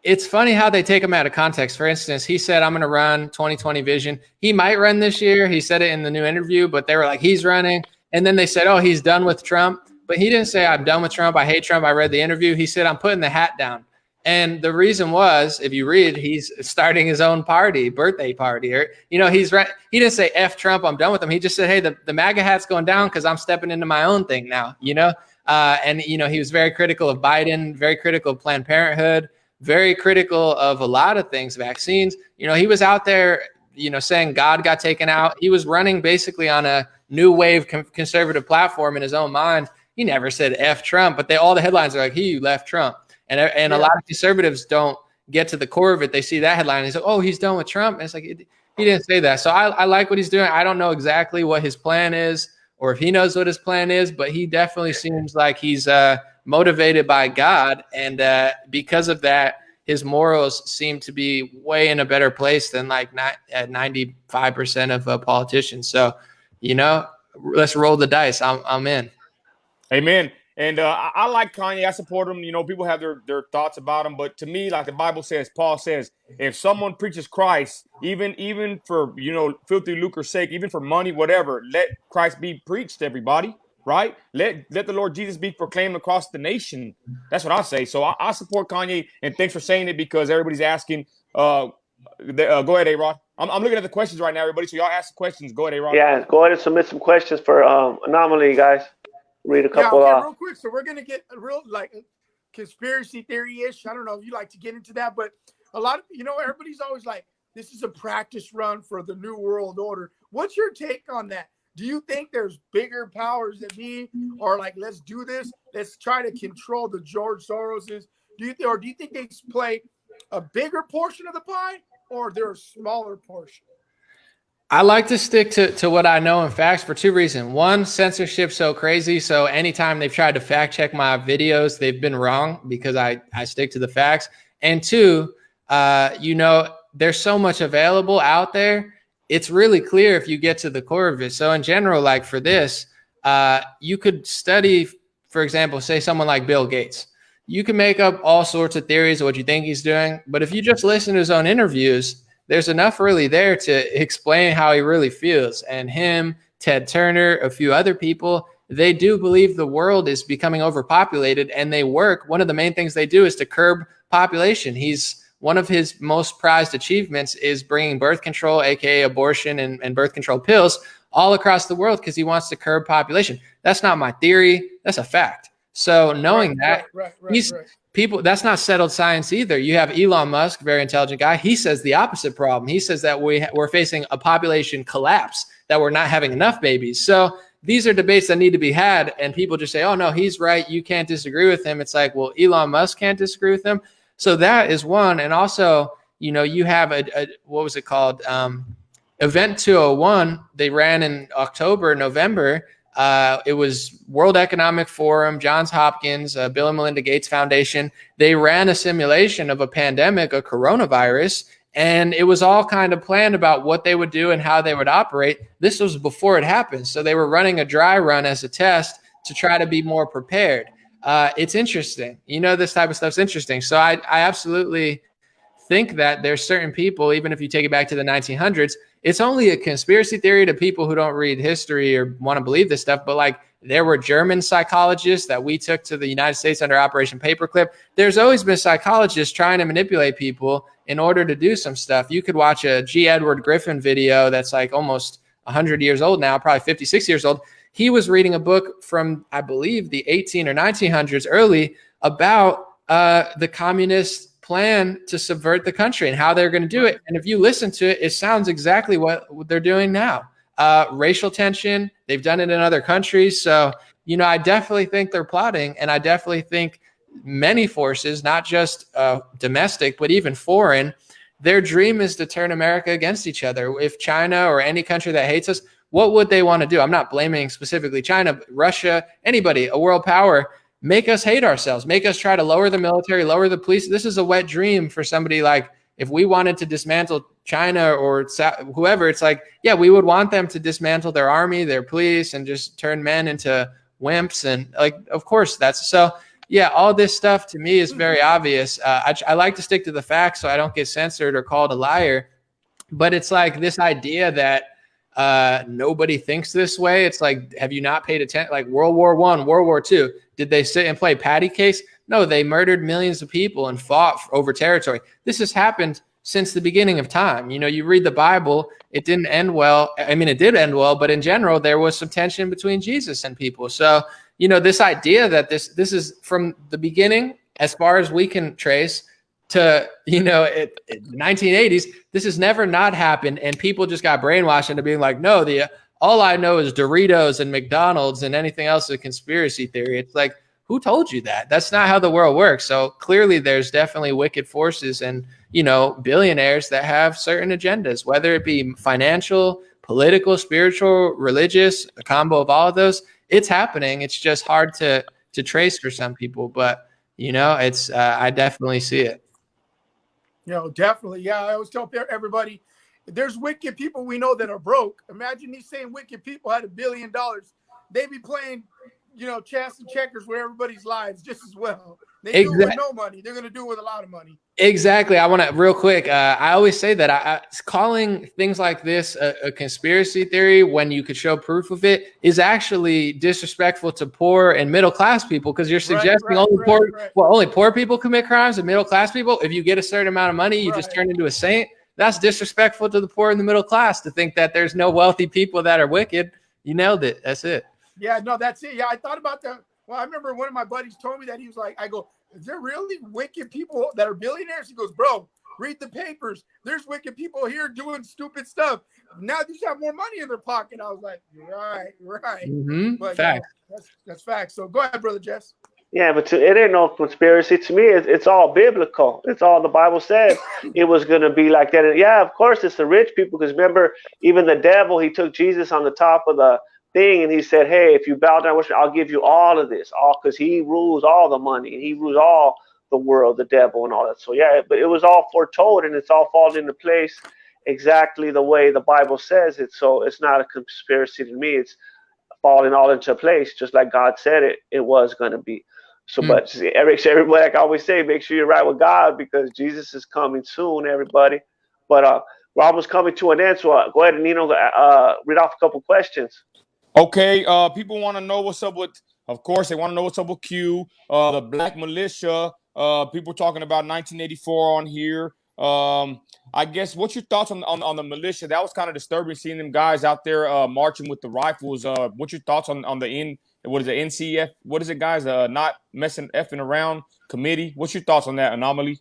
it's funny how they take him out of context. For instance, he said, I'm going to run 2020 vision. He might run this year. He said it in the new interview, but they were like, he's running. And then they said, oh, he's done with Trump. But he didn't say, I'm done with Trump. I hate Trump. I read the interview. He said, I'm putting the hat down. And the reason was, if you read, he's starting his own party, birthday party. Or, you know, he's right. He didn't say, F Trump, I'm done with him. He just said, hey, the MAGA hat's going down because I'm stepping into my own thing now, you know? And, you know, he was very critical of Biden, very critical of Planned Parenthood, very critical of a lot of things, vaccines. You know, he was out there, you know, saying God got taken out. He was running basically on a new wave conservative platform in his own mind. He never said F Trump, but all the headlines are like, he left Trump. And a lot of conservatives don't get to the core of it. They see that headline and they say, oh, he's done with Trump. And it's like, he didn't say that. So I like what he's doing. I don't know exactly what his plan is or if he knows what his plan is, but he definitely seems like he's motivated by God. And because of that, his morals seem to be way in a better place than like 95% of politicians. So, you know, let's roll the dice. I'm in. Amen. And I like Kanye. I support him. You know, people have their thoughts about him. But to me, like the Bible says, Paul says, if someone preaches Christ, even for, you know, filthy lucre's sake, even for money, whatever, let Christ be preached, everybody, right? Let the Lord Jesus be proclaimed across the nation. That's what I say. So I support Kanye. And thanks for saying it because everybody's asking. Go ahead, A-Rod. I'm looking at the questions right now, everybody. So y'all ask the questions. Go ahead, A-Rod. Yeah, go ahead and submit some questions for An0maly, guys. Read a couple. Yeah, okay, real quick. So we're gonna get a real like conspiracy theory-ish. I don't know if you like to get into that, but a lot of, you know, everybody's always like, this is a practice run for the New World Order. What's your take on that? Do you think there's bigger powers than me, or like, let's do this, let's try to control the George Soroses? Do you think they play a bigger portion of the pie, or they're a smaller portion? I like to stick to what I know and facts for two reasons. One, censorship's so crazy. So anytime they've tried to fact check my videos, they've been wrong because I stick to the facts. And two, you know, there's so much available out there. It's really clear if you get to the core of it. So in general, like for this, you could study, for example, say someone like Bill Gates. You can make up all sorts of theories of what you think he's doing. But if you just listen to his own interviews, there's enough really there to explain how he really feels. And him, Ted Turner, a few other people, they do believe the world is becoming overpopulated, and they work. One of the main things they do is to curb population. One of his most prized achievements is bringing birth control, aka abortion and birth control pills, all across the world because he wants to curb population. That's not my theory. That's a fact. So knowing people, that's not settled science either. You have Elon Musk, very intelligent guy. He says the opposite problem. He says that we're facing a population collapse, that we're not having enough babies. So these are debates that need to be had. And people just say, oh, no, he's right. You can't disagree with him. It's like, well, Elon Musk can't disagree with him. So that is one. And also, you know, you have what was it called? Event 201. They ran in October, November. It was World Economic Forum, Johns Hopkins, Bill and Melinda Gates Foundation. They ran a simulation of a pandemic, a coronavirus, and it was all kind of planned about what they would do and how they would operate. This was before it happened. So they were running a dry run as a test to try to be more prepared. It's interesting. You know, this type of stuff's interesting. So I absolutely think that there's certain people, even if you take it back to the 1900s, it's only a conspiracy theory to people who don't read history or want to believe this stuff. But like, there were German psychologists that we took to the United States under Operation Paperclip. There's always been psychologists trying to manipulate people in order to do some stuff. You could watch a G. Edward Griffin video that's like almost 100 years old now, probably 56 years old. He was reading a book from, I believe, the 18 or 1900s early about the communist plan to subvert the country and how they're going to do it. And if you listen to it, it sounds exactly what they're doing now. Racial tension, they've done it in other countries. So, you know, I definitely think they're plotting, and I definitely think many forces, not just domestic, but even foreign, their dream is to turn America against each other. If China or any country that hates us, what would they want to do? I'm not blaming specifically China, but Russia, anybody, a world power, make us hate ourselves, make us try to lower the military, lower the police. This is a wet dream for somebody like if we wanted to dismantle China or whoever, it's like, yeah, we would want them to dismantle their army, their police, and just turn men into wimps. And like, of course that's so. Yeah, all this stuff to me is very obvious. I like to stick to the facts so I don't get censored or called a liar. But it's like this idea that nobody thinks this way. It's like, have you not paid attention? Like World War I, World War II, did they sit and play patty case? No, they murdered millions of people and fought over territory. This has happened since the beginning of time. You know, you read the Bible, it didn't end well. I mean, it did end well, but in general, there was some tension between Jesus and people. So, you know, this idea that this is from the beginning, as far as we can trace, to, you know, 1980s, this has never not happened. And people just got brainwashed into being like, no, all I know is Doritos and McDonald's and anything else is a conspiracy theory. It's like, who told you that? That's not how the world works. So clearly there's definitely wicked forces and, you know, billionaires that have certain agendas, whether it be financial, political, spiritual, religious, a combo of all of those. It's happening. It's just hard to trace for some people, but you know, it's I definitely see it. You know, definitely. Yeah, I always tell everybody, there's wicked people we know that are broke. Imagine these same wicked people had $1 billion. They'd be playing, you know, chess and checkers with everybody's lives just as well. They do it with no money. They're going to do it with a lot of money. Exactly. I want to real quick. I always say that calling things like this a conspiracy theory when you could show proof of it is actually disrespectful to poor and middle class people, because you're suggesting only poor people commit crimes and middle class people. If you get a certain amount of money, you just turn into a saint. That's disrespectful to the poor and the middle class to think that there's no wealthy people that are wicked. You nailed it. That's it. Yeah, no, that's it. Yeah, I thought about that. Well, I remember one of my buddies told me that. He was like, I go, is there really wicked people that are billionaires? He goes, bro, read the papers. There's wicked people here doing stupid stuff. Now they just have more money in their pocket. I was like, right. Mm-hmm. But facts. That's facts. So go ahead, Brother Jess. Yeah, but it ain't no conspiracy to me. It's all biblical. It's all the Bible said it was going to be like that. And yeah, of course, it's the rich people, because remember, even the devil, he took Jesus on the top of the thing and he said, hey, if you bow down, I'll give you all of this, all, because he rules all the money and he rules all the world, the devil and all that. So yeah, but it was all foretold and it's all falling into place exactly the way the Bible says it. So it's not a conspiracy to me. It's falling all into place just like God said it was going to be. So but everybody, like I always say, make sure you're right with God, because Jesus is coming soon, everybody. But we're almost coming to an end, so go ahead and read off a couple questions. Okay, people want to know what's up with, of course, they want to know what's up with Q, the Black Militia, people talking about 1984 on here. I guess, what's your thoughts on the militia? That was kind of disturbing seeing them guys out there marching with the rifles. What's your thoughts on the what is it, NCF? What is it, guys? Not effing around committee. What's your thoughts on that, An0maly?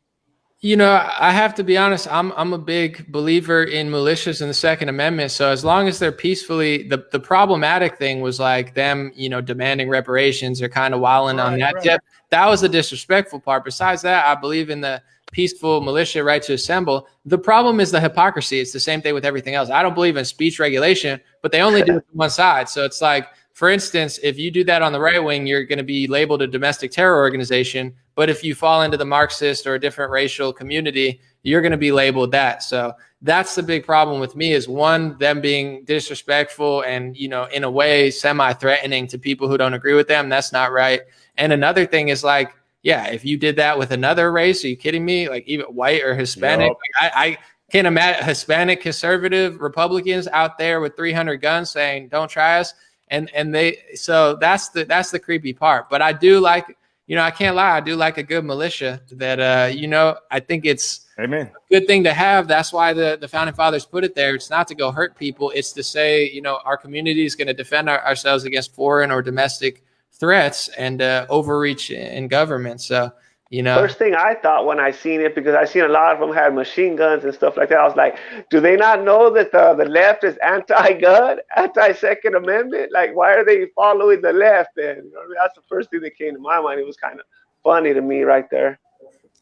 You know, I have to be honest, I'm a big believer in militias and the Second Amendment. So as long as they're peacefully, the problematic thing was like them, you know, demanding reparations or kind of wilding on that tip. That was the disrespectful part. Besides that, I believe in the peaceful militia right to assemble. The problem is the hypocrisy. It's the same thing with everything else. I don't believe in speech regulation, but they only do it from one side. So it's like, for instance, if you do that on the right wing, you're going to be labeled a domestic terror organization. But if you fall into the Marxist or a different racial community, you're going to be labeled that. So that's the big problem with me, is one, them being disrespectful and, you know, in a way, semi-threatening to people who don't agree with them. That's not right. And another thing is like, yeah, if you did that with another race, are you kidding me? Like even white or Hispanic, I can't imagine Hispanic conservative Republicans out there with 300 guns saying, don't try us. And they, so that's the creepy part. But I do like, you know, I can't lie, I do like a good militia that, you know, I think it's a good thing to have. That's why the founding fathers put it there. It's not to go hurt people. It's to say, you know, our community is going to defend ourselves against foreign or domestic threats and overreach in government. So, you know, first thing I thought when I seen it, because I seen a lot of them had machine guns and stuff like that, I was like, do they not know that the left is anti-gun, anti-Second Amendment? Like, why are they following the left? And you know, that's the first thing that came to my mind. It was kind of funny to me right there.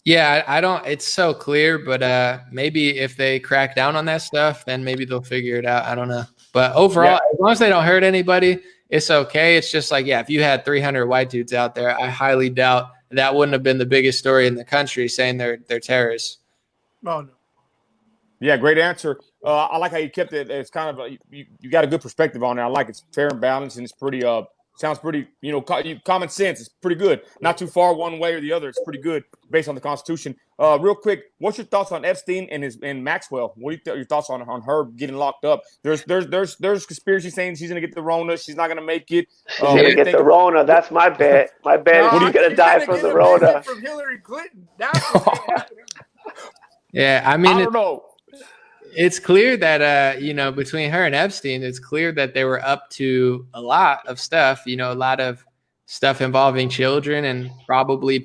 Yeah, I don't, it's so clear, but maybe if they crack down on that stuff, then maybe they'll figure it out. I don't know. But overall, as long as they don't hurt anybody, it's okay. It's just like, yeah, if you had 300 white dudes out there, I highly doubt that wouldn't have been the biggest story in the country saying they're terrorists. Oh, no. Yeah, great answer. I like how you kept it. It's kind of you got a good perspective on it. I like it. It's fair and balanced, and it's pretty sounds pretty common sense. It's pretty good. Not too far one way or the other. It's pretty good based on the Constitution. Real quick, what's your thoughts on Epstein and Maxwell? What are your thoughts on her getting locked up? There's conspiracy saying she's gonna get the Rona. She's not gonna make it. She's gonna get the Rona. That's my bet. My bet is she's gonna die from the Rona. From Hillary Clinton. That's what's gonna happen. Yeah, I mean, I don't know. It's clear that between her and Epstein, it's clear that they were up to a lot of stuff. A lot of stuff involving children and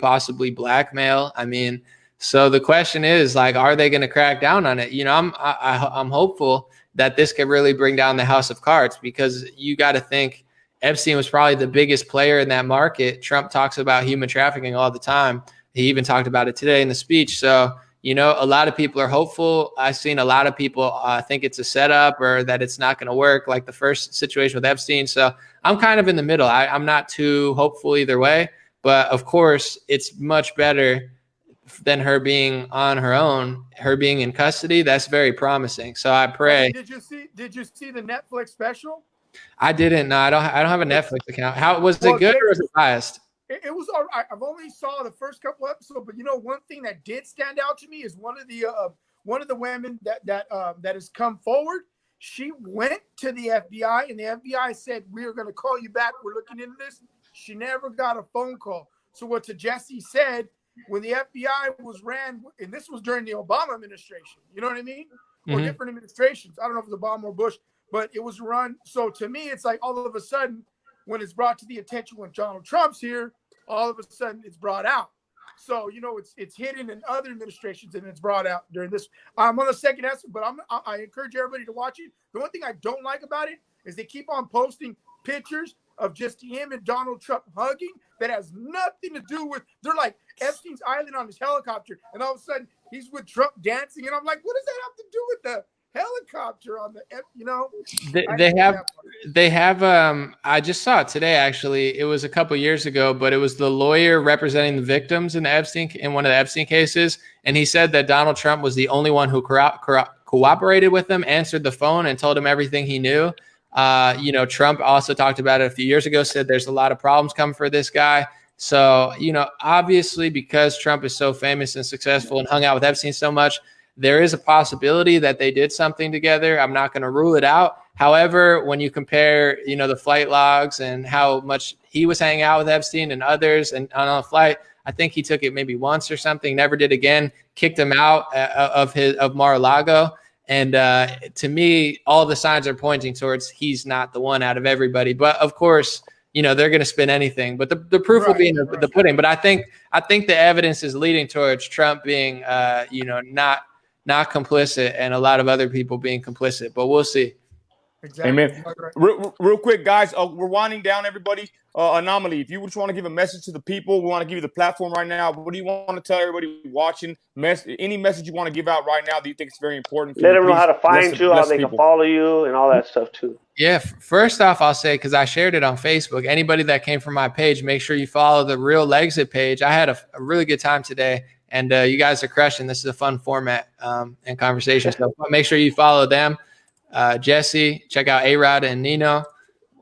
possibly blackmail. I mean, so the question is, like, are they going to crack down on it? I'm hopeful that this could really bring down the house of cards, because you got to think Epstein was probably the biggest player in that market. Trump talks about human trafficking all the time. He even talked about it today in the speech. So, a lot of people are hopeful. I've seen a lot of people think it's a setup or that it's not going to work, like the first situation with Epstein. So I'm kind of in the middle. I'm not too hopeful either way. But of course, it's much better than her being on her own, her being in custody. That's very promising. So I pray. Did you see the Netflix special? I didn't. No, I don't have a Netflix account. How was it good or was it biased? It was all right. I've only saw the first couple episodes, but one thing that did stand out to me is one of the women that has come forward. She went to the FBI, and the FBI said, "We are going to call you back. We're looking into this." She never got a phone call. So what Jesse said, when the FBI was ran, and this was during the Obama administration, you know what I mean, or different administrations. I don't know if it was Obama or Bush, but it was run. So to me, it's like all of a sudden, when it's brought to the attention when Donald Trump's here, all of a sudden it's brought out. So, it's hidden in other administrations and it's brought out during this. I'm on the second episode, but I encourage everybody to watch it. The one thing I don't like about it is they keep on posting pictures of just him and Donald Trump hugging that has nothing to do with, they're like Epstein's Island on his helicopter, and all of a sudden he's with Trump dancing, and I'm like, what does that have to do with the helicopter on the they have I just saw it today, actually. It was a couple years ago, but it was the lawyer representing the victims in one of the Epstein cases, and he said that Donald Trump was the only one who cooperated with them, answered the phone, and told him everything he knew. Trump also talked about it a few years ago, said there's a lot of problems coming for this guy. So, obviously, because Trump is so famous and successful and hung out with Epstein so much, there is a possibility that they did something together. I'm not going to rule it out. However, when you compare, the flight logs and how much he was hanging out with Epstein and others and on a flight, I think he took it maybe once or something, never did again, kicked him out of Mar-a-Lago. And to me, all the signs are pointing towards he's not the one out of everybody. But of course, they're going to spin anything. But the proof will be in the pudding. But I think the evidence is leading towards Trump being, not complicit, and a lot of other people being complicit, but we'll see. Exactly. Amen. Real quick, guys, we're winding down, everybody. An0maly, if you just want to give a message to the people, we want to give you the platform right now. What do you want to tell everybody watching? Any message you want to give out right now that you think is very important? Let them know how to find you, how they can follow you, and all that stuff too. Yeah, first off, I'll say, because I shared it on Facebook, anybody that came from my page, make sure you follow the Real Exit page. I had a really good time today. And you guys are crushing. This is a fun format and conversation. So make sure you follow them. Jesse, check out A-Rod and Nino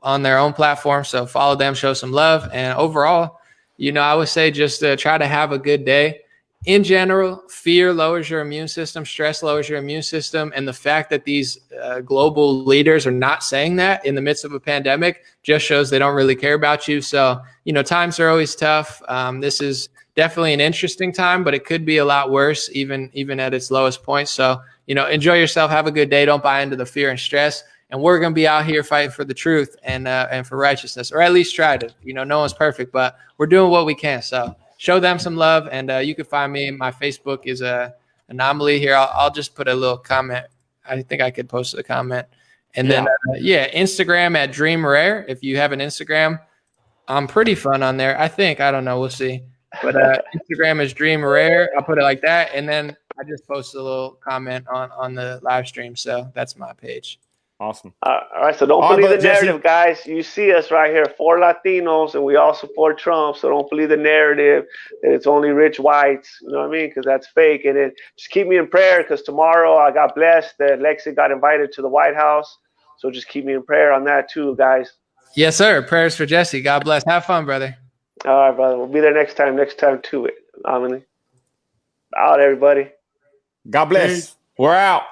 on their own platform. So follow them, show some love. And overall, I would say just try to have a good day. In general, fear lowers your immune system. Stress lowers your immune system. And the fact that these global leaders are not saying that in the midst of a pandemic just shows they don't really care about you. So, times are always tough. This is definitely an interesting time, but it could be a lot worse, even at its lowest point. So, enjoy yourself. Have a good day. Don't buy into the fear and stress. And we're going to be out here fighting for the truth and for righteousness, or at least try to. No one's perfect, but we're doing what we can. So show them some love. And you can find me. My Facebook is An0maly here. I'll just put a little comment. I think I could post a comment. And then, Instagram at Dream Rare. If you have an Instagram, I'm pretty fun on there. I don't know. We'll see. But Instagram is Dream Rare. I'll put it like that. And then I just posted a little comment on the live stream. So that's my page. Awesome. All right, so don't All right, believe the brother Jesse. narrative, guys. You see us right here, 4 Latinos, and we all support Trump. So don't believe the narrative that it's only rich whites. You know what I mean? Because that's fake. And then just keep me in prayer, because tomorrow I got blessed that Lexi got invited to the White House. So just keep me in prayer on that too, guys. Yes, sir. Prayers for Jesse. God bless. Have fun, brother. All right, brother. We'll be there next time. Next time too. An0maly. Out, everybody. God bless. Peace. We're out.